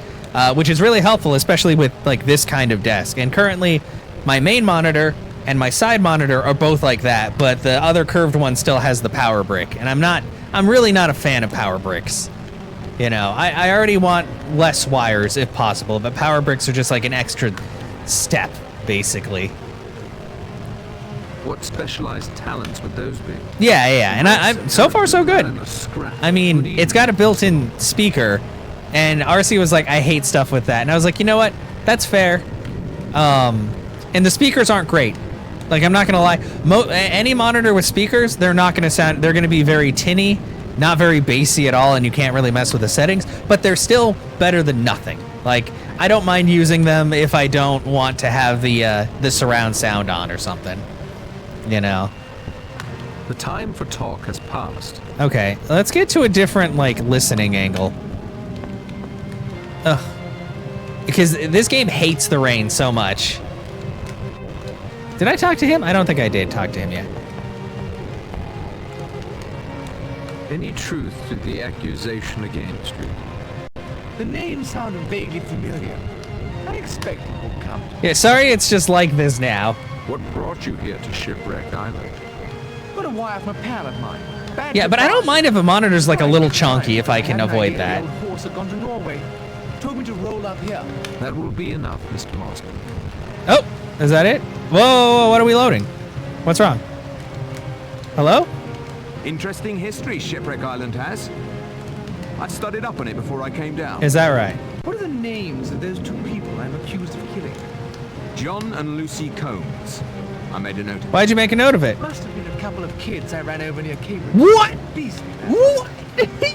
which is really helpful, especially with like this kind of desk. And currently, my main monitor and my side monitor are both like that, but the other curved one still has the power brick, and I'm really not a fan of power bricks. You know, I already want less wires if possible, but power bricks are just like an extra step, basically. What specialized talents would those be? Yeah, and I'm so far so good. I mean, it's got a built-in speaker, and RC was like, I hate stuff with that, and I was like, you know what? That's fair. And the speakers aren't great. Like, I'm not gonna lie. Any monitor with speakers, they're not gonna sound. They're gonna be very tinny, not very bassy at all, and you can't really mess with the settings. But they're still better than nothing. Like, I don't mind using them if I don't want to have the surround sound on or something. You know. The time for talk has passed. Okay, let's get to a different like listening angle. Ugh. Because this game hates the rain so much. Did I talk to him? I don't think I did talk to him yet. Any truth to the accusation against you? The name sounded vaguely familiar. I expect it will come. Yeah, sorry it's just like this now. What brought you here to Shipwreck Island? Got a wire from a pal of mine. Yeah, but I don't mind if a monitor's like a little chunky if I can avoid that. The old horse had gone to Norway. Told me to roll up here. That will be enough, Mr. Marston. Oh, is that it? Whoa, what are we loading? What's wrong? Hello? Interesting history Shipwreck Island has. I studied up on it before I came down. Is that right? What are the names of those two people I'm accused of killing? John and Lucy Combs. I made a note of it. Why'd you make a note of it? Must have been a couple of kids I ran over near Cambridge. What? Beastly. What?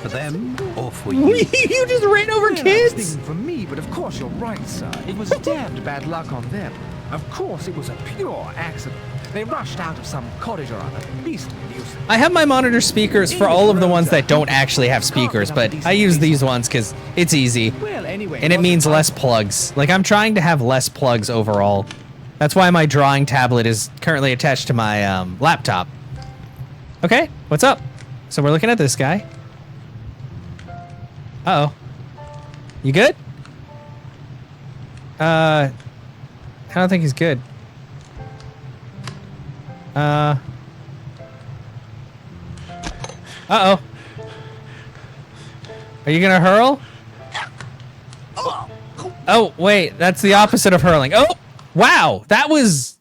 For them or for you? You just ran over Well, I was kids? thinking for me, but of course you're right, sir. It was damned bad luck on them. Of course, it was a pure accident. They rushed out of some cottage or other. Beastly nuisance. I have my monitor speakers for all of the ones that don't actually have speakers, but I use these ones because it's easy. Well, anyway, And it means less plugs. Like, I'm trying to have less plugs overall. That's why my drawing tablet is currently attached to my laptop. Okay, what's up? So we're looking at this guy. Uh-oh. You good? I don't think he's good. Uh-oh. Are you gonna hurl? Oh, wait, that's the opposite of hurling. Oh, wow, that was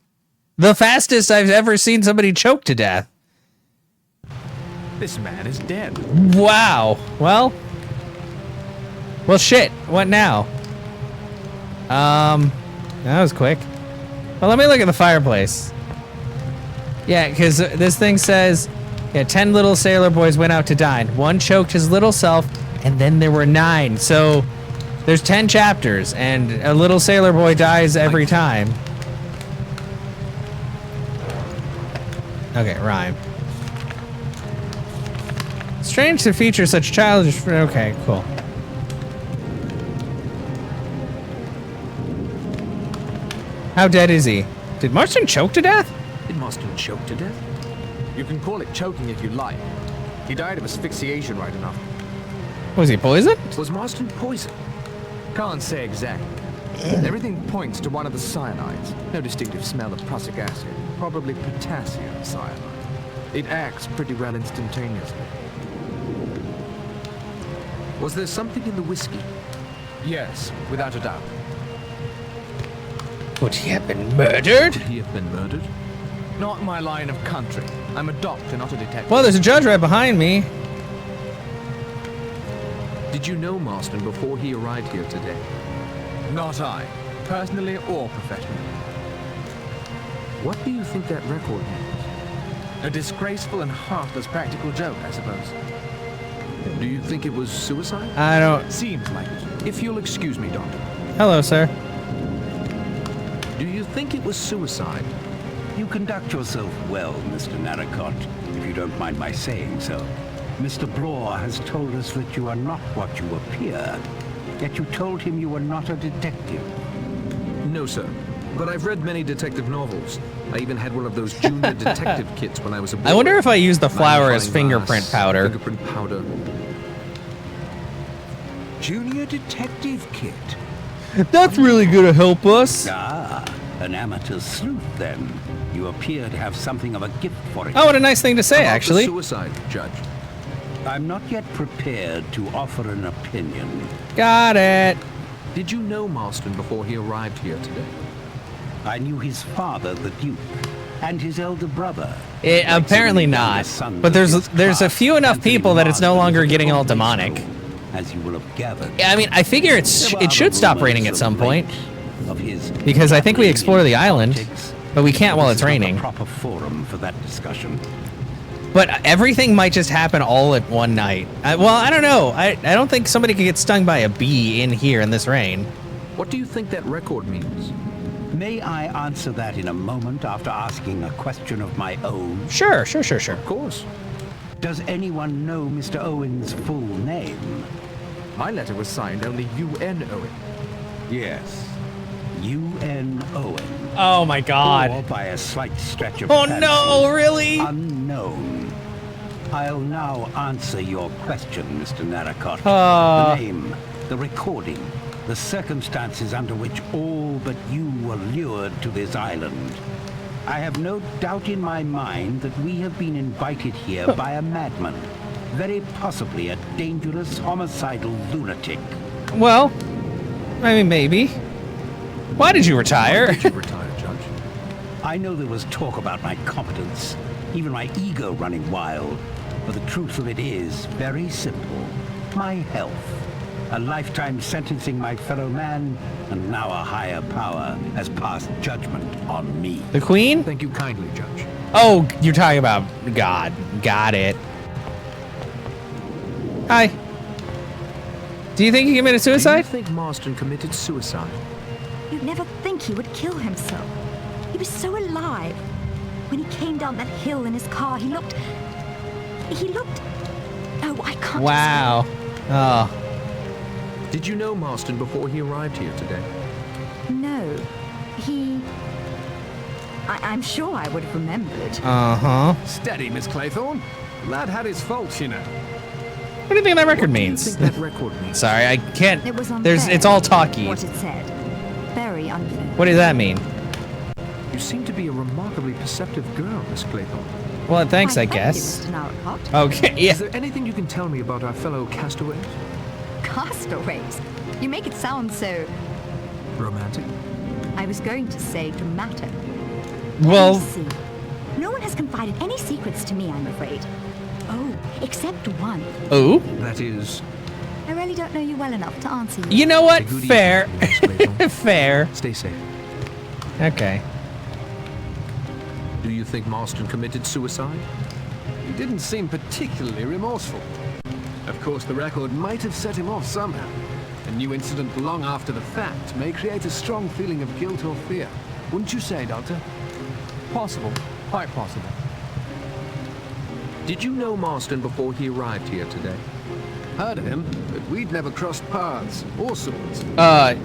the fastest I've ever seen somebody choke to death. This man is dead. Wow, well, shit, what now? That was quick. Well, let me look at the fireplace. Yeah, because this thing says, yeah, 10 little sailor boys went out to dine. One choked his little self, and then there were 9. So there's 10 chapters, and a little sailor boy dies every time. Okay, rhyme. Strange to feature such childish... Okay, cool. How dead is he? Did Marston choke to death? Did Marston choke to death? You can call it choking if you like. He died of asphyxiation, right enough. Was he poisoned? Was Marston poisoned? Can't say exactly. Everything points to one of the cyanides. No distinctive smell of prussic acid. Probably potassium cyanide. It acts pretty well instantaneously. Was there something in the whiskey? Yes, without a doubt. Would he have been murdered? Could he have been murdered? Not my line of country. I'm a doctor, not a detective. Well, there's a judge right behind me. Did you know Marston before he arrived here today? Not I, personally or professionally. What do you think that record means? A disgraceful and heartless practical joke, I suppose. Do you think it was suicide? I don't... Seems like it. If you'll excuse me, Doctor. Hello, sir. Do you think it was suicide? You conduct yourself well, Mr. Narracott, if you don't mind my saying so. Mr. Blore has told us that you are not what you appear, yet you told him you were not a detective. No, sir. But I've read many detective novels. I even had one of those junior detective kits when I was a boy. I wonder if I use the flour as Magnifying fingerprint glass, powder. Fingerprint powder. Junior detective kit? That's really gonna help us. Ah, an amateur sleuth then. You appear to have something of a gift for it. Oh, what a nice thing to say, About the actually. suicide, Judge. I'm not yet prepared to offer an opinion. Got it. Did you know Marston before he arrived here today? I knew his father, the Duke, and his elder brother. Apparently not. But there's a few enough people that it's no longer getting all demonic. As you will have gathered. I mean, I figure it should stop raining at some point. Of his Because I think we explore the island, but we can't while it's This is not raining. the proper forum for that discussion. But everything might just happen all at one night. Well, I don't know. I don't think somebody could get stung by a bee in here in this rain. What do you think that record means? May I answer that in a moment after asking a question of my own? Sure. Of course. Does anyone know Mr. Owen's full name? My letter was signed only UN Owen. Yes. UN Owen. Oh my Or God. by a slight stretch of Oh fancy, no, really? unknown. I'll now answer your question, Mr. Narracott. Ah. The name, the recording, the circumstances under which all but you were lured to this island. I have no doubt in my mind that we have been invited here by a madman, very possibly a dangerous homicidal lunatic. Well, I mean, maybe. Why did you retire? Did you retire, Judge? I know there was talk about my competence, even my ego running wild, but the truth of it is very simple. My health. A lifetime sentencing my fellow man, and now a higher power has passed judgment on me. The Queen? Thank you kindly, Judge. Oh, you're talking about God. Got it. Hi. Do you think he committed Do you suicide? think Marston committed suicide? You'd never think he would kill himself. He was so alive. When he came down that hill in his car, he looked... Oh, I can't Wow. Oh. Did you know Marston before he arrived here today? explain. No. I'm sure I would have remembered. Uh-huh. Steady, Miss Claythorne. The lad had his faults, you know. What do you think that record What do you means? think that record means? Sorry, I can't. It was unfair. It's all talky. What it said. Very unfair. What does that mean? You seem to be a remarkably perceptive girl, Miss Claythorne. Well, thanks, I Thank you, guess. Mr. Narracott. Okay, yeah. Is there anything you can tell me about our fellow castaways? Castaways. You make it sound so... Romantic? I was going to say dramatic. Well, Let me see. No one has confided any secrets to me, I'm afraid. Oh, except one. ooh. That is... I really don't know you well enough to answer you. You know what? Good Fair. evening, Miss Claythorne. Fair. Stay safe. Okay. Do you think Marston committed suicide? He didn't seem particularly remorseful. Of course, the record might have set him off somehow. A new incident long after the fact may create a strong feeling of guilt or fear. Wouldn't you say, Doctor? Possible. Quite possible. Did you know Marston before he arrived here today? Heard of him, but we'd never crossed paths or swords.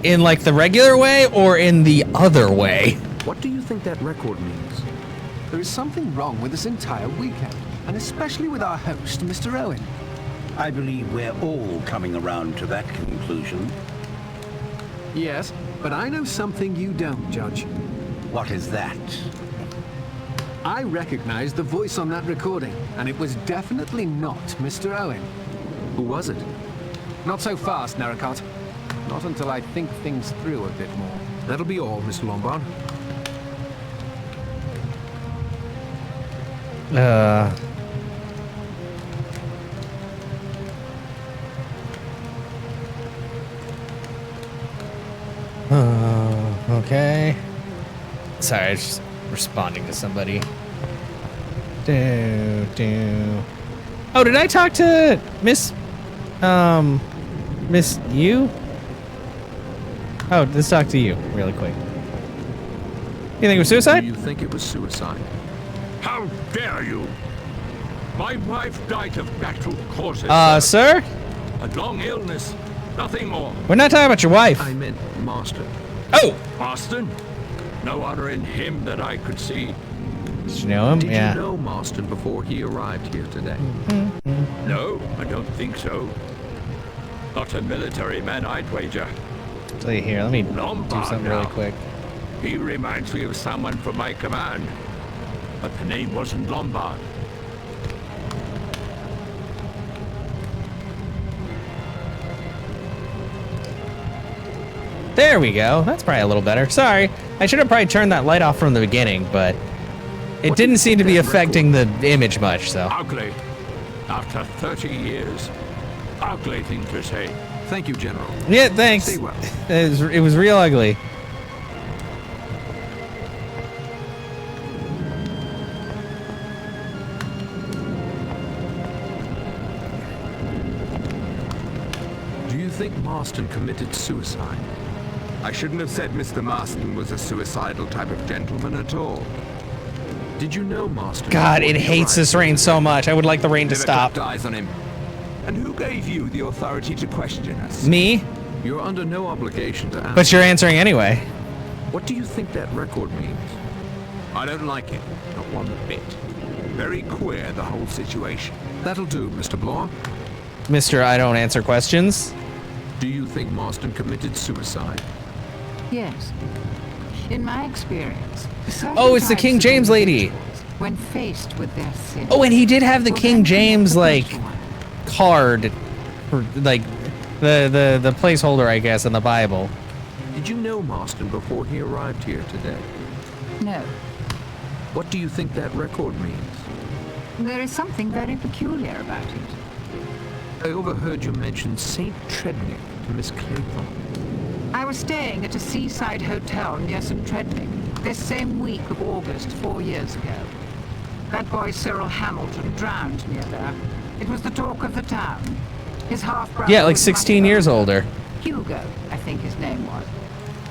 In like the regular way or in the other way? What do you think that record means? There is something wrong with this entire weekend, and especially with our host, Mr. Owen. I believe we're all coming around to that conclusion. Yes, but I know something you don't, Judge. What is that? I recognize the voice on that recording, and it was definitely not Mr. Owen. Who was it? Not so fast, Narracott. Not until I think things through a bit more. That'll be all, Mr. Lombard. Okay. Sorry, I was just responding to somebody. Oh, did I talk to Miss you? Oh, let's talk to you really quick. You think it was suicide? Do you think it was suicide? How dare you? My wife died of natural causes. Sir? A long illness. Nothing more. We're not talking about your wife. I meant Marston. Oh! Marston? No honor in him that I could see. Did you know him? Did Yeah. you know Marston before he arrived here today? No, I don't think so. Not a military man, I'd wager. So here, let me do Lombard something really now. quick. He reminds me of someone from my command. But the name wasn't Lombard. There we go. That's probably a little better. Sorry, I should have probably turned that light off from the beginning, but it didn't seem to be affecting the image much, so. Ugly. After 30 years. Ugly thing to say. Thank you, General. Yeah, thanks. Stay well. It was real ugly. Do you think Marston committed suicide? I shouldn't have said Mr. Marston was a suicidal type of gentleman at all. Did you know Marston? God, before it he hates arrived this here rain today? so much. I would like the rain to Never stop. took eyes on him. And who gave you the authority to question us? Me? You're under no obligation to ask. But you're answering anyway. What do you think that record means? I don't like it. Not one bit. Very queer, the whole situation. That'll do, Mr. Bloor. Mr. I don't answer questions. Do you think Marston committed suicide? Yes. In my experience, Oh, it's the certain King types of James lady. individuals, when faced with their sin, Oh, and he did have the will King then commit James, like, perpetual. card. For, like, the placeholder, I guess, in the Bible. Did you know Marston before he arrived here today? No. What do you think that record means? There is something very peculiar about it. I overheard you mention St. Trednick to Miss Claythorne. I was staying at a seaside hotel near St. Trednick this same week of August 4 years ago. That boy Cyril Hamilton drowned near there. It was the talk of the town. His half-brother Yeah, like was 16 much years older. older. Hugo, I think his name was.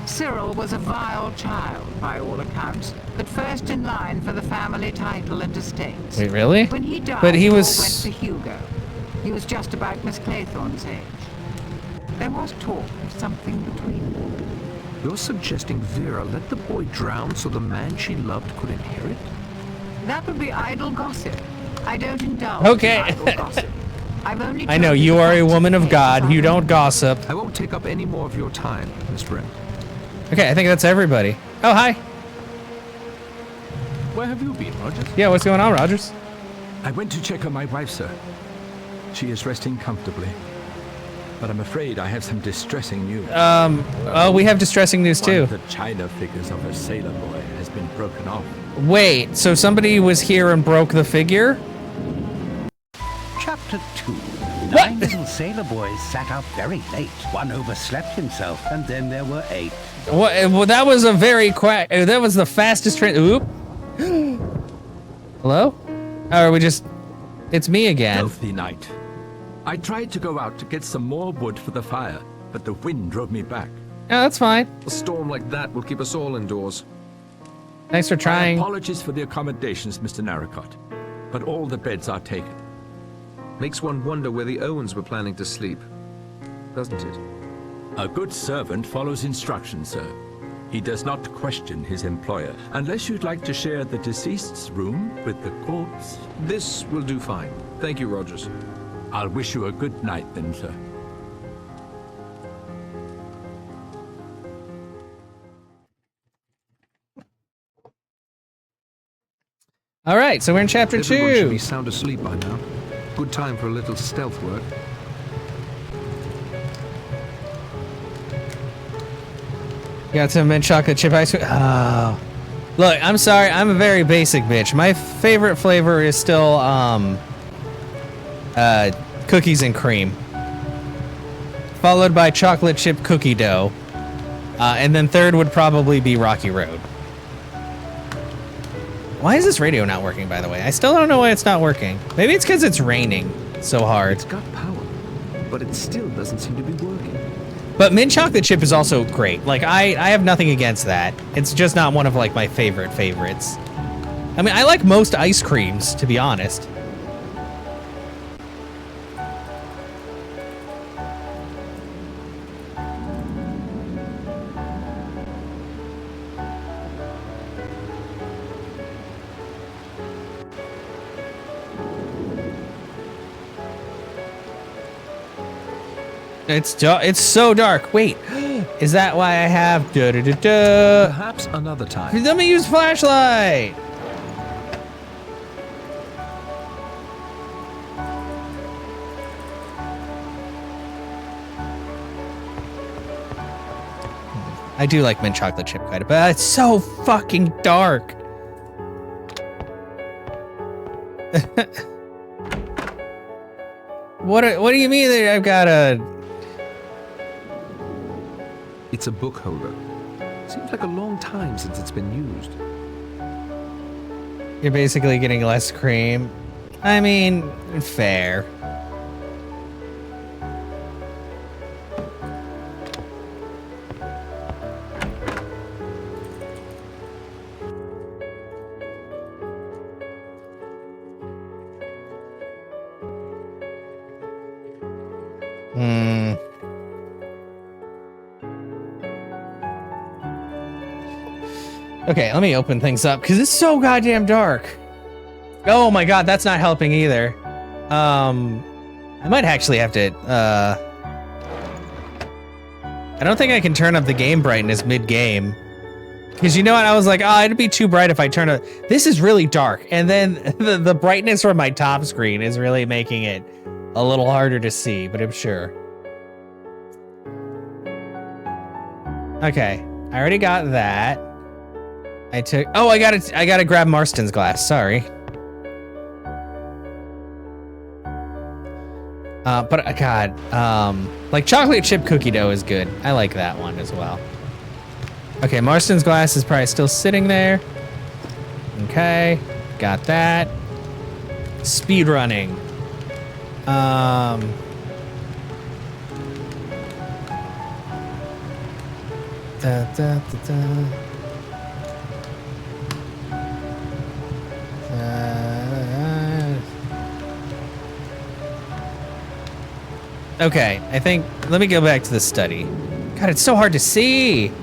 Cyril was a vile child, by all accounts, but first in line for the family title and estates. Wait, really? When he died, But he it all was- went to Hugo. He was just about Miss Claythorne's age. There was talk of something between them. You're suggesting Vera let the boy drown so the man she loved could inherit? That would be idle gossip. I don't indulge Okay. in idle gossip. I've only I know, told you the are a facts woman of of the case as God. I You don't know. gossip. I won't take up any more of your time, Miss Brent. Okay, I think that's everybody. Oh, hi. Where have you been, Rogers? Yeah, what's going on, Rogers? I went to check on my wife, sir. She is resting comfortably. But I'm afraid I have some distressing news. Oh, we have distressing news One too. of the china figures of a sailor boy has been broken off. Wait, so somebody was here and broke the figure? Chapter 2. 9 little sailor boys sat up very late. One overslept himself, and then there were 8. What? Well, that was a very quick. That was the fastest train. Oop. Hello? Or are we just? It's me again. Filthy night. I tried to go out to get some more wood for the fire, but the wind drove me back. No, that's fine. A storm like that will keep us all indoors. Thanks for My trying. apologies for the accommodations, Mr. Narracott, but all the beds are taken. Makes one wonder where the Owens were planning to sleep, doesn't it? A good servant follows instructions, sir. He does not question his employer, unless you'd like to share the deceased's room with the corpse. This will do fine. Thank you, Rogers. I'll wish you a good night then, sir. All right, so we're in chapter Everyone should 2. be sound asleep by now. Good time for a little stealth work. Got some mint chocolate chip ice cream. Oh. Look, I'm sorry. I'm a very basic bitch. My favorite flavor is still cookies and cream, followed by chocolate chip cookie dough, and then third would probably be Rocky Road. Why is this radio not working, by the way? I still don't know why it's not working. Maybe it's because it's raining so hard. It's got power, but it still doesn't seem to be working. But mint chocolate chip is also great. Like, I have nothing against that. It's just not one of, like, my favorites. I mean, I like most ice creams, to be honest. It's so dark. Wait, is that why I have Perhaps another time. Let me use flashlight. I do like mint chocolate chip quite a bit. It's so fucking dark. What do you mean that I've got a... It's a book holder. Seems like a long time since it's been used. You're basically getting less cream. I mean, fair. Okay, let me open things up because it's so goddamn dark. Oh my god, that's not helping either. I might actually have to, I don't think I can turn up the game brightness mid-game. Because you know what, I was like, oh, it'd be too bright if I turn up. This is really dark. And then the brightness from my top screen is really making it a little harder to see, but I'm sure. Okay, I already got that. I gotta grab Marston's glass, sorry. But God, like chocolate chip cookie dough is good. I like that one as well. Okay, Marston's glass is probably still sitting there. Okay, got that. Speed running. Da, da, da, da. Okay, I think, let me go back to the study. God, it's so hard to see.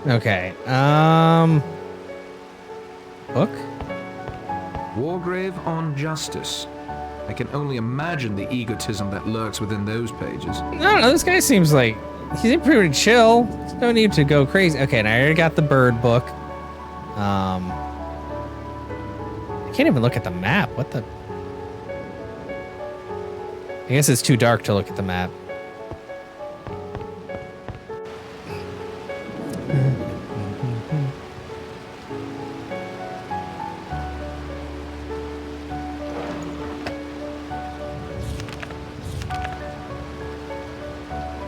Okay, book? Wargrave on Justice. I can only imagine the egotism that lurks within those pages. I don't know, this guy seems like, he's pretty chill. There's no need to go crazy. Okay, and I already got the bird book. I can't even look at the map, what the? I guess it's too dark to look at the map.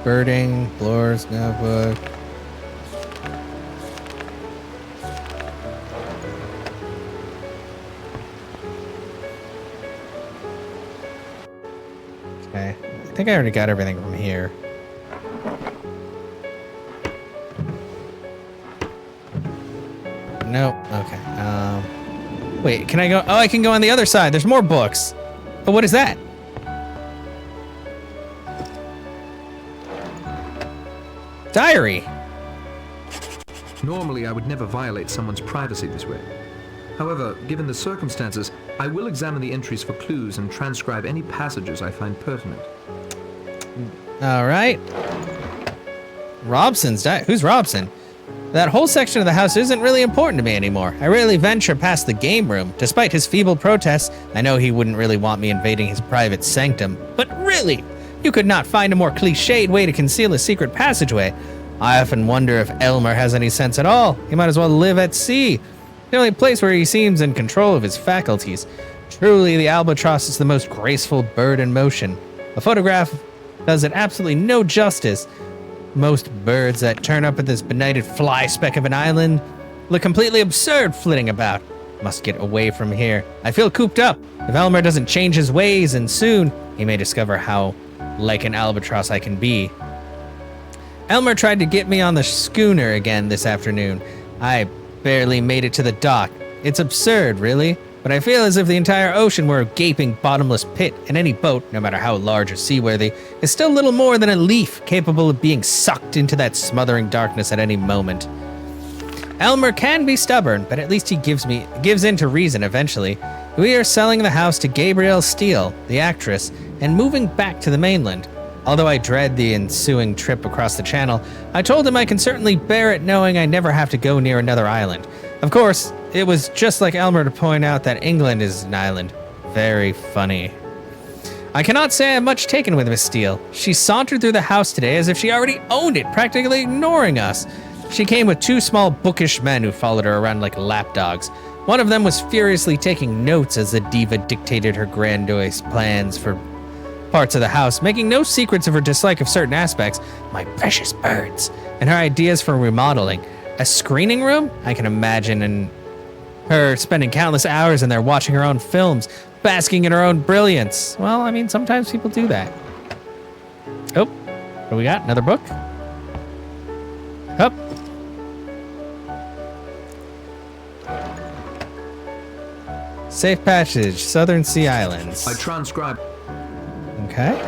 Birding, Blores, notebook. Okay, I think I already got everything from here. no. Okay. Wait, can I go? Oh, I can go on the other side. There's more books. But what is that? Diary. Normally, I would never violate someone's privacy this way. However, given the circumstances, I will examine the entries for clues and transcribe any passages I find pertinent. All right. Robson's diary. Who's Robson? That whole section of the house isn't really important to me anymore. I rarely venture past the game room. Despite his feeble protests, I know he wouldn't really want me invading his private sanctum. But really, you could not find a more cliched way to conceal a secret passageway. I often wonder if Elmer has any sense at all. He might as well live at sea. The only place where he seems in control of his faculties. Truly, the albatross is the most graceful bird in motion. A photograph does it absolutely no justice. Most birds that turn up at this benighted fly speck of an island look completely absurd flitting about. Must get away from here. I feel cooped up. If Elmer doesn't change his ways, and soon, he may discover how like an albatross I can be. Elmer tried to get me on the schooner again this afternoon. I barely made it to the dock. It's absurd, really, but I feel as if the entire ocean were a gaping bottomless pit, and any boat, no matter how large or seaworthy, is still little more than a leaf capable of being sucked into that smothering darkness at any moment. Elmer can be stubborn, but at least he gives in to reason eventually. We are selling the house to Gabrielle Steele, the actress, and moving back to the mainland. Although I dread the ensuing trip across the channel, I told him I can certainly bear it knowing I never have to go near another island. Of course, it was just like Elmer to point out that England is an island. Very funny. I cannot say I'm much taken with Miss Steele. She sauntered through the house today as if she already owned it, practically ignoring us. She came with two small bookish men who followed her around like lapdogs. One of them was furiously taking notes as the diva dictated her grandiose plans for parts of the house, making no secrets of her dislike of certain aspects, my precious birds, and her ideas for remodeling. A screening room? I can imagine, and her spending countless hours in there watching her own films, basking in her own brilliance. Well, I mean, sometimes people do that. Oh, what do we got? Another book? Up. Safe passage, Southern Sea Islands. I transcribe. Okay.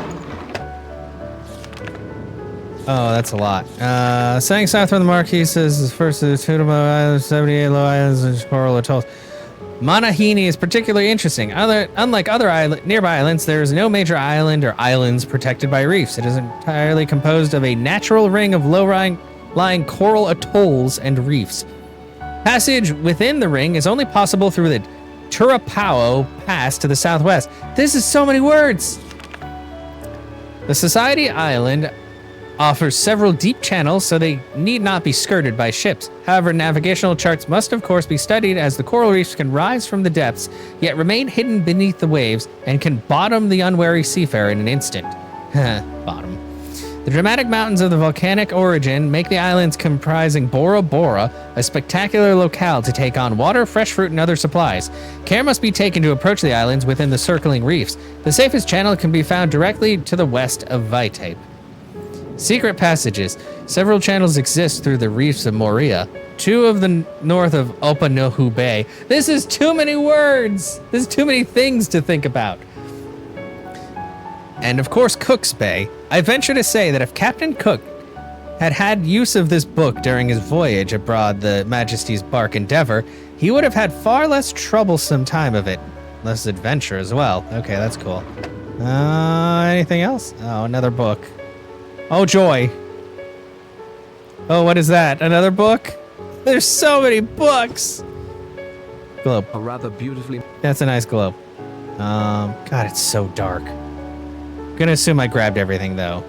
Oh, that's a lot. Setting south from the Marquesas is first of the Tutumo Islands, 78 low islands, and coral atolls. Manahini is particularly interesting. Unlike other nearby islands, there is no major island or islands protected by reefs. It is entirely composed of a natural ring of low-lying coral atolls and reefs. Passage within the ring is only possible through the Turapao Pass to the southwest. This is so many words! The Society Island offers several deep channels, so they need not be skirted by ships. However, navigational charts must of course be studied, as the coral reefs can rise from the depths, yet remain hidden beneath the waves, and can bottom the unwary seafarer in an instant. Bottom. The dramatic mountains of the volcanic origin make the islands comprising Bora Bora a spectacular locale to take on water, fresh fruit, and other supplies. Care must be taken to approach the islands within the circling reefs. The safest channel can be found directly to the west of Vitape. Secret passages. Several channels exist through the reefs of Moria. Two of the north of Opanohu Bay. This is too many words! There's too many things to think about. And of course, Cook's Bay. I venture to say that if Captain Cook had use of this book during his voyage aboard the Majesty's bark Endeavour, he would have had far less troublesome time of it. Less adventure as well. Okay, that's cool. Anything else? Oh, another book. Oh, joy. Oh, what is that? Another book? There's so many books! Globe. A rather beautifully... That's a nice globe. God, it's so dark. Gonna assume I grabbed everything, though.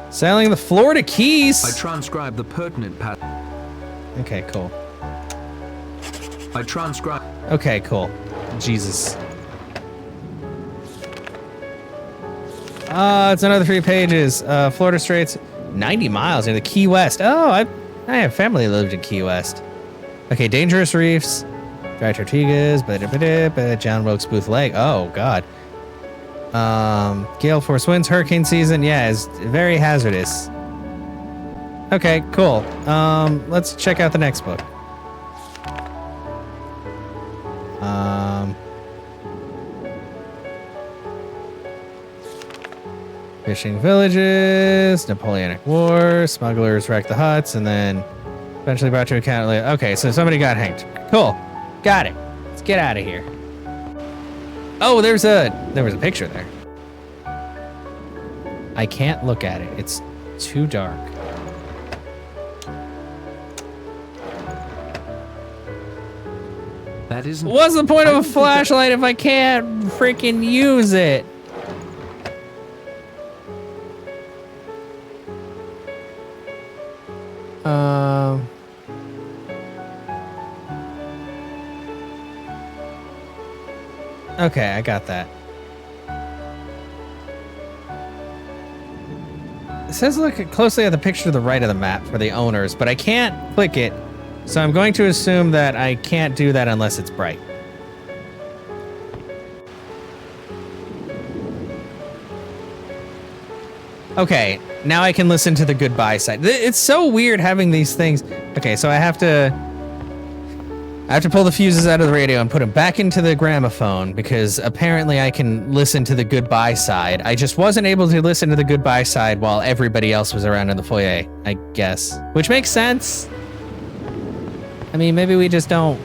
Sailing the Florida Keys! I transcribe the pertinent passage. Okay, cool. I transcribe... Okay, cool. Jesus. It's another 3 pages. Florida Straits, 90 miles near the Key West. Oh, I have family that lived in Key West. Okay, dangerous reefs. Dry Tortugas, John Wilkes Booth Lake. Oh, God. Gale force winds, hurricane season. Yeah, it's very hazardous. Okay, cool. Let's check out the next book. Fishing villages, Napoleonic War, smugglers wreck the huts, and then eventually brought to account. Okay, so somebody got hanged. Cool, got it. Let's get out of here. Oh, there was a picture there. I can't look at it. It's too dark. That isn't... What's the point of a flashlight if I can't freaking use it? Okay, I got that. It says look closely at the picture to the right of the map for the owners, but I can't click it, so I'm going to assume that I can't do that unless it's bright. Okay, now I can listen to the goodbye side. It's so weird having these things. Okay, so I have to pull the fuses out of the radio and put them back into the gramophone because apparently I can listen to the goodbye side. I just wasn't able to listen to the goodbye side while everybody else was around in the foyer, I guess. Which makes sense. I mean, maybe we just don't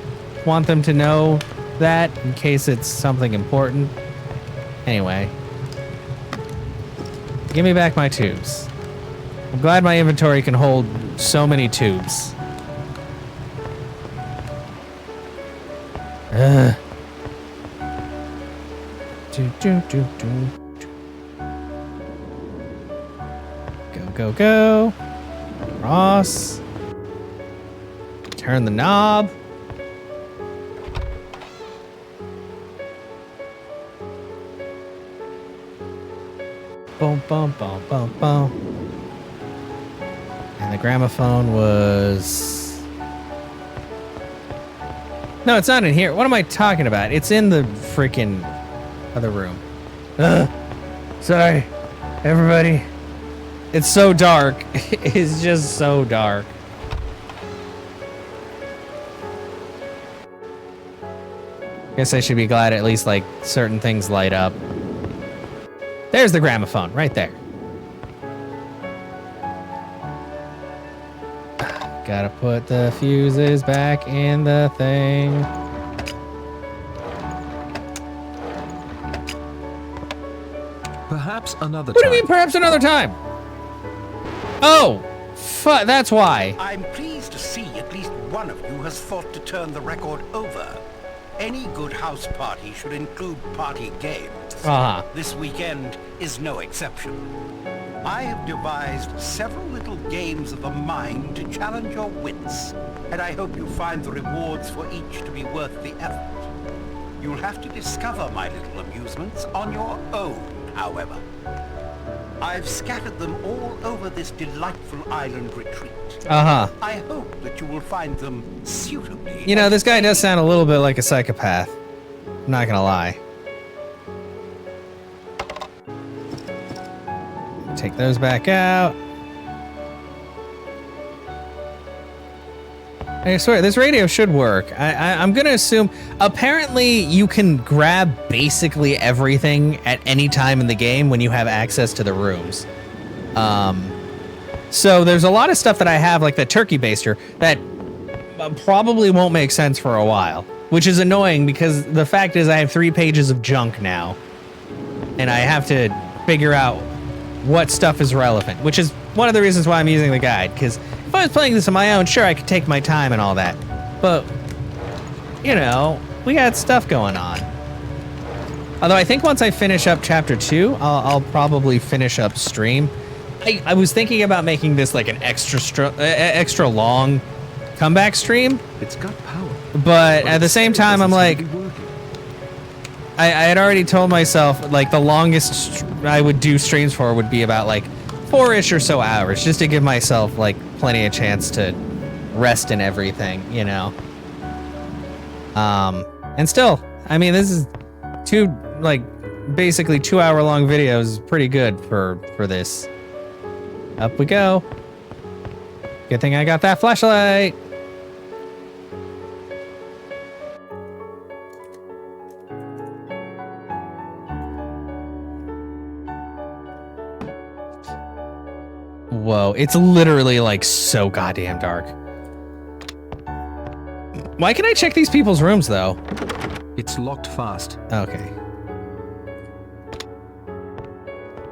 want them to know that in case it's something important. Anyway. Give me back my tubes. I'm glad my inventory can hold so many tubes. Go, go. Cross. Turn the knob. Boom, boom, boom, boom, boom. And the gramophone was... No, it's not in here. What am I talking about? It's in the freaking other room. Sorry, everybody. It's so dark. It's just so dark. Guess I should be glad at least like certain things light up. There's the gramophone, right there. Gotta put the fuses back in the thing. Perhaps another time. What do you mean, perhaps another time? Oh, that's why. I'm pleased to see at least one of you has thought to turn the record over. Any good house party should include party games. This weekend is no exception. I have devised several little games of the mind to challenge your wits, and I hope you find the rewards for each to be worth the effort. You'll have to discover my little amusements on your own, however. I've scattered them all over this delightful island retreat. I hope that you will find them suitably... You know, this guy does sound a little bit like a psychopath. I'm not gonna lie. Take those back out. I swear, this radio should work. I'm gonna assume... Apparently, you can grab basically everything at any time in the game when you have access to the rooms. So there's a lot of stuff that I have, like the turkey baster, that probably won't make sense for a while. Which is annoying, because the fact is I have 3 pages of junk now. And I have to figure out what stuff is relevant, which is one of the reasons why I'm using the guide, because if I was playing this on my own, sure, I could take my time and all that. But, you know, we got stuff going on. Although I think once I finish up chapter 2, I'll probably finish up stream. I was thinking about making this like an extra long comeback stream. It's got power. But at the same time, I'm like, I had already told myself like the longest I would do streams for would be about like 4-ish or so hours, just to give myself like plenty of chance to rest and everything, you know. And still, I mean, this is basically 2-hour-long videos, pretty good for this. Up we go. Good thing I got that flashlight. Whoa, it's literally like so goddamn dark. Why can I check these people's rooms though? It's locked fast. Okay.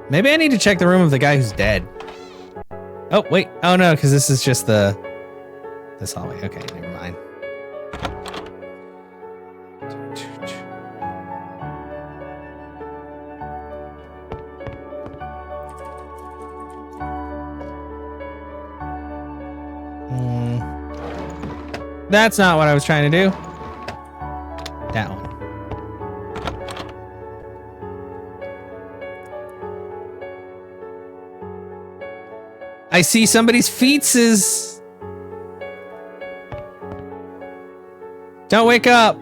Maybe I need to check the room of the guy who's dead. Oh, wait. Oh no, because this is just this hallway. Okay, never mind. That's not what I was trying to do. That one. I see somebody's feetses. Don't wake up.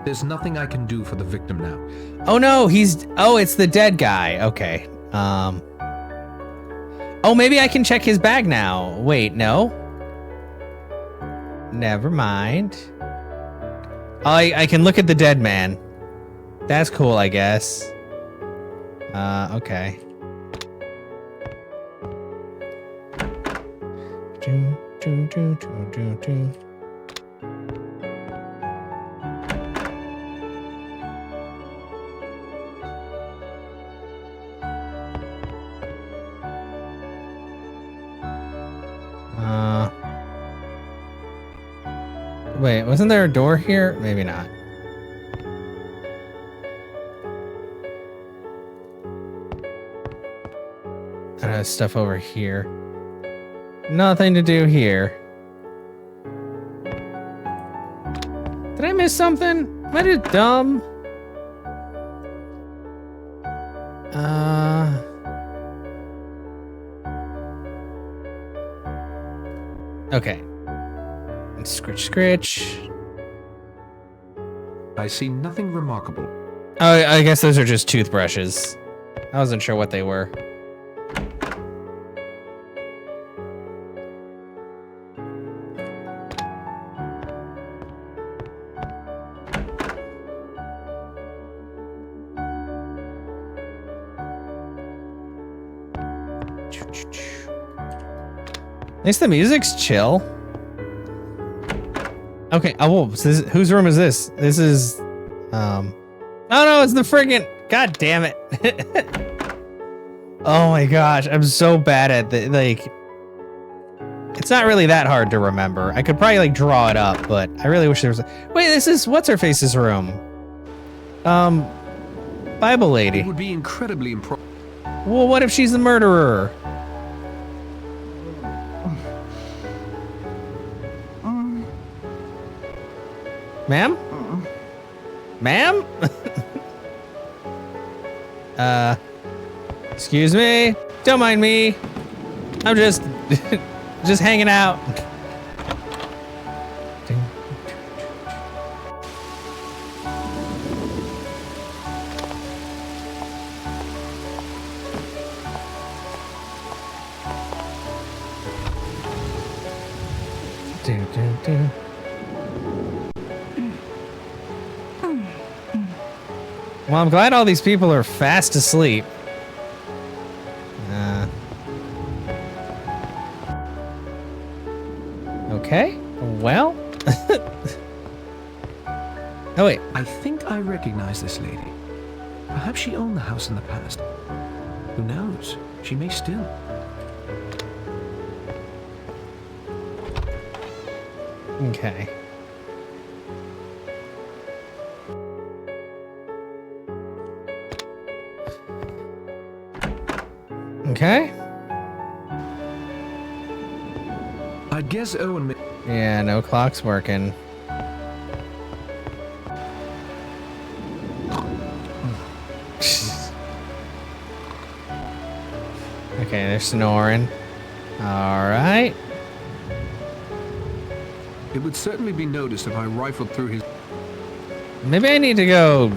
There's nothing I can do for the victim now. Oh no, it's the dead guy. Okay. Oh, maybe I can check his bag now. Wait, no. Never mind. I can look at the dead man. That's cool, I guess. Okay. Wait, wasn't there a door here? Maybe not. Stuff over here. Nothing to do here. Did I miss something? Am I just dumb? Okay. Scritch, scritch. I see nothing remarkable. Oh, I guess those are just toothbrushes. I wasn't sure what they were. At least the music's chill. Okay, oh, so whose room is this? This is, oh no, it's the friggin', god damn it. Oh my gosh, I'm so bad at the, like, it's not really that hard to remember. I could probably, like, draw it up, but I really wish there was wait, this is, what's-her-face's room? Bible lady. It would be incredibly Well, what if she's the murderer? Ma'am? Ma'am? Excuse me? Don't mind me. I'm just just hanging out. Well, I'm glad all these people are fast asleep. Okay, well. Oh, wait. I think I recognize this lady. Perhaps she owned the house in the past. Who knows? She may still. Okay. Okay. I guess Owen. Yeah, no clock's working. Okay, they're snoring. All right. It would certainly be noticed if I rifled through his... Maybe I need to go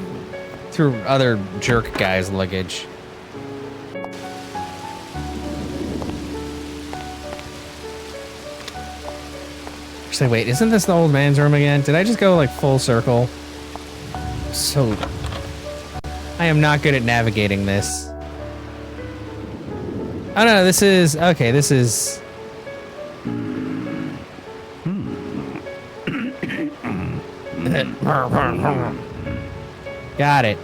through other jerk guys' luggage. Actually, wait, isn't this the old man's room again? Did I just go like full circle? So, I am not good at navigating this. Oh no, this is, okay, this is... Got it.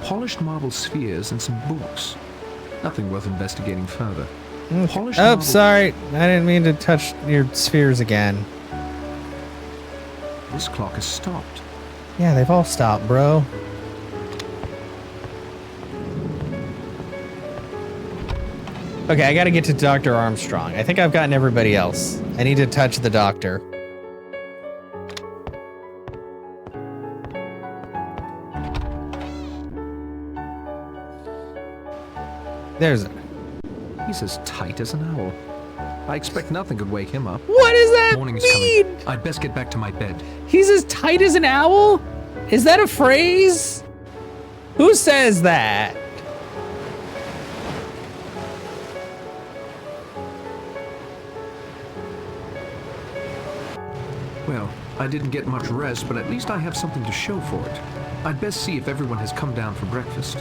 Polished marble spheres and some books. Nothing worth investigating further. Polished Oh, marble- sorry. I didn't mean to touch your spheres again. This clock has stopped. Yeah, they've all stopped, bro. Okay, I gotta get to Dr. Armstrong. I think I've gotten everybody else. I need to touch the doctor. There's... He's as tight as an owl. I expect nothing could wake him up. What does that Morning's mean? coming. I'd best get back to my bed. He's as tight as an owl? Is that a phrase? Who says that? Well, I didn't get much rest, but at least I have something to show for it. I'd best see if everyone has come down for breakfast.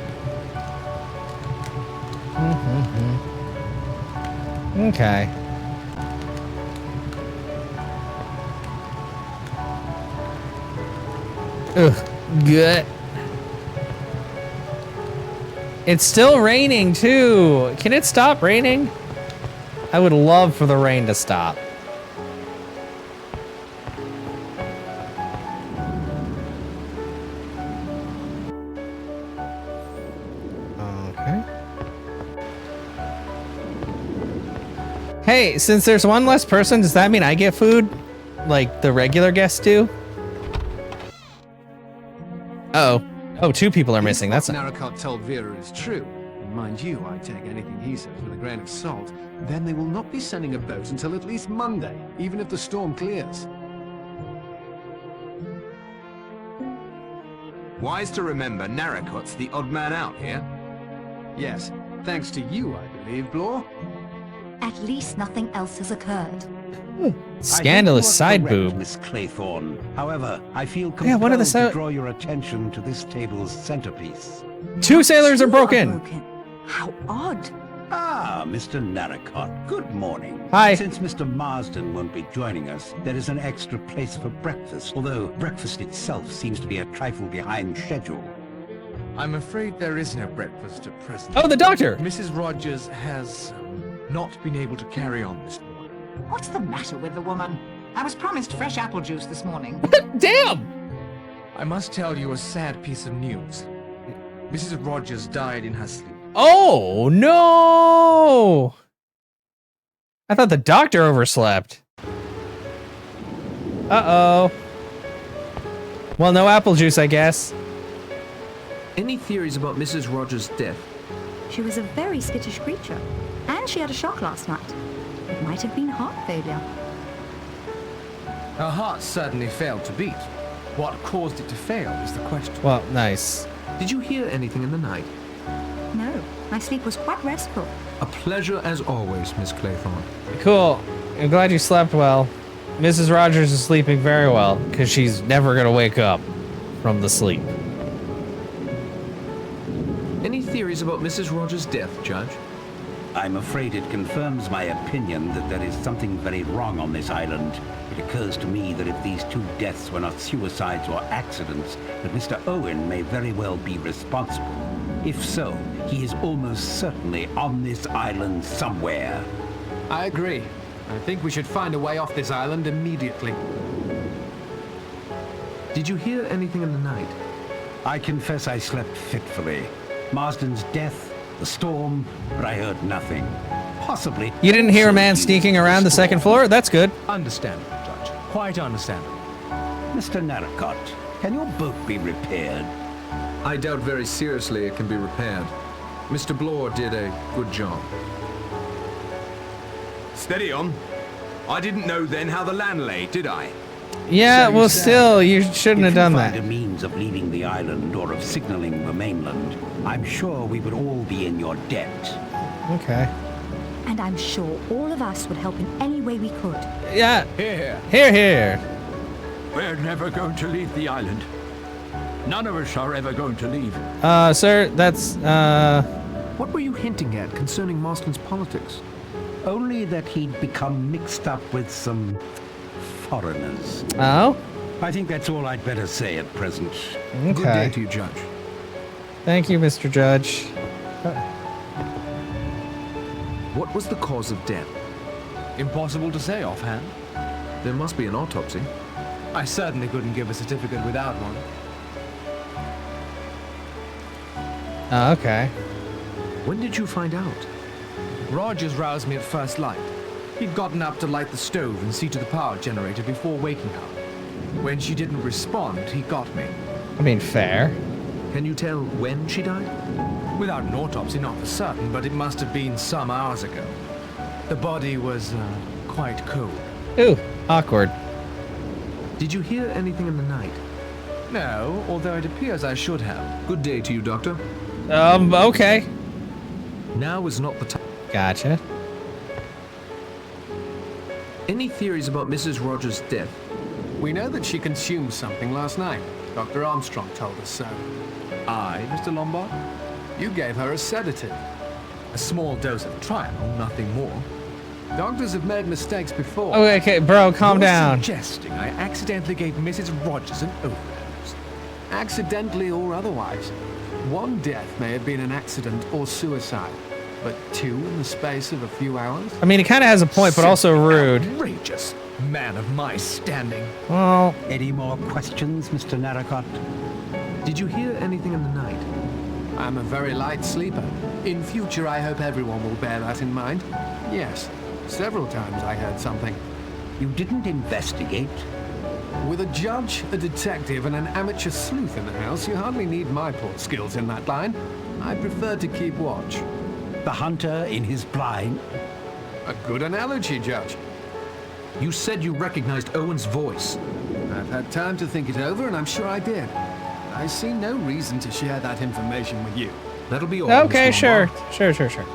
Okay. Ugh, good. It's still raining too. Can it stop raining? I would love for the rain to stop. Okay. Hey, since there's one less person, does that mean I get food? Like the regular guests do? Uh-oh. Oh, 2 people are missing. That's not... Narracott told Vera is true. And mind you, I take anything he says with a grain of salt. Then they will not be sending a boat until at least Monday, even if the storm clears. Wise to remember, Narracott's the odd man out here. Yes, thanks to you, I believe, Blore. At least nothing else has occurred. Scandalous side boob. Miss Claythorne. However, I feel Yeah, one of the compelled to draw your attention to this table's centerpiece. 2 sailors are broken. How odd. Ah, Mr. Narracott, good morning. Hi. Since Mr. Marsden won't be joining us, there is an extra place for breakfast, although breakfast itself seems to be a trifle behind schedule. I'm afraid there is no breakfast at present. Oh, the doctor. Mrs. Rogers has not been able to carry on this morning. What's the matter with the woman? I was promised fresh apple juice this morning. Damn. I must tell you a sad piece of news. Mrs. Rogers died in her sleep. Oh, no. I thought the doctor overslept. Uh-oh. Well, no apple juice, I guess. Any theories about Mrs. Rogers' death? She was a very skittish creature. And she had a shock last night. It might have been heart failure. Her heart certainly failed to beat. What caused it to fail is the question. Well, nice. Did you hear anything in the night? No, my sleep was quite restful. A pleasure as always, Miss Claythorne. Cool. I'm glad you slept well. Mrs. Rogers is sleeping very well, because she's never going to wake up from the sleep. Any theories about Mrs. Rogers' death, Judge? I'm afraid it confirms my opinion that there is something very wrong on this island. It occurs to me that if these 2 deaths were not suicides or accidents, that Mr. Owen may very well be responsible. If so, he is almost certainly on this island somewhere. I agree. I think we should find a way off this island immediately. Did you hear anything in the night? I confess I slept fitfully. Marsden's death, the storm, but I heard nothing. Possibly... You didn't hear a man sneaking around the 2nd floor? That's good. Understandable, Judge. Quite understandable. Mr. Narracott, can your boat be repaired? I doubt very seriously it can be repaired. Mr. Blore did a good job. Steady on. I didn't know then how the land lay, did I? Yeah, well, still, you shouldn't have done that. If you find a means of leaving the island or of signaling the mainland, I'm sure we would all be in your debt. Okay. And I'm sure all of us would help in any way we could. Yeah. Here. Here, here. We're never going to leave the island. None of us are ever going to leave. Sir, that's, What were you hinting at concerning Marston's politics? Only that he'd become mixed up with some foreigners. Oh? I think that's all I'd better say at present. Good day Okay. to you, Judge. Thank you, Mr. Judge. What was the cause of death? Impossible to say offhand. There must be an autopsy. I certainly couldn't give a certificate without one. Oh, okay. When did you find out? Rogers roused me at first light. He'd gotten up to light the stove and see to the power generator before waking her. When she didn't respond, he got me. I mean, fair. Can you tell when she died? Without an autopsy, not for certain, but it must have been some hours ago. The body was quite cold. Ooh, awkward. Did you hear anything in the night? No, although it appears I should have. Good day to you, Doctor. Okay. Now is not the time. Gotcha. Any theories about Mrs. Rogers' death? We know that she consumed something last night. Dr. Armstrong told us so. I, Mr. Lombard? You gave her a sedative. A small dose of triangle, nothing more. Doctors have made mistakes before. Okay, bro, calm You're down. Suggesting I accidentally gave Mrs. Rogers an overdose. Accidentally or otherwise. One death may have been an accident or suicide, but two in the space of a few hours? I mean, he kind of has a point, but also rude. Outrageous. Man of my standing. Well, Any more questions, Mr. Narracott? Did you hear anything in the night? I'm a very light sleeper. In future, I hope everyone will bear that in mind. Yes, several times I heard something. You didn't investigate? With a judge, a detective, and an amateur sleuth in the house, you hardly need my poor skills in that line. I prefer to keep watch. The hunter in his blind? A good analogy, Judge. You said you recognized Owen's voice. I've had time to think it over, and I'm sure I did. I see no reason to share that information with you. That'll be all. okay, Mr. sure. Lombard. Sure.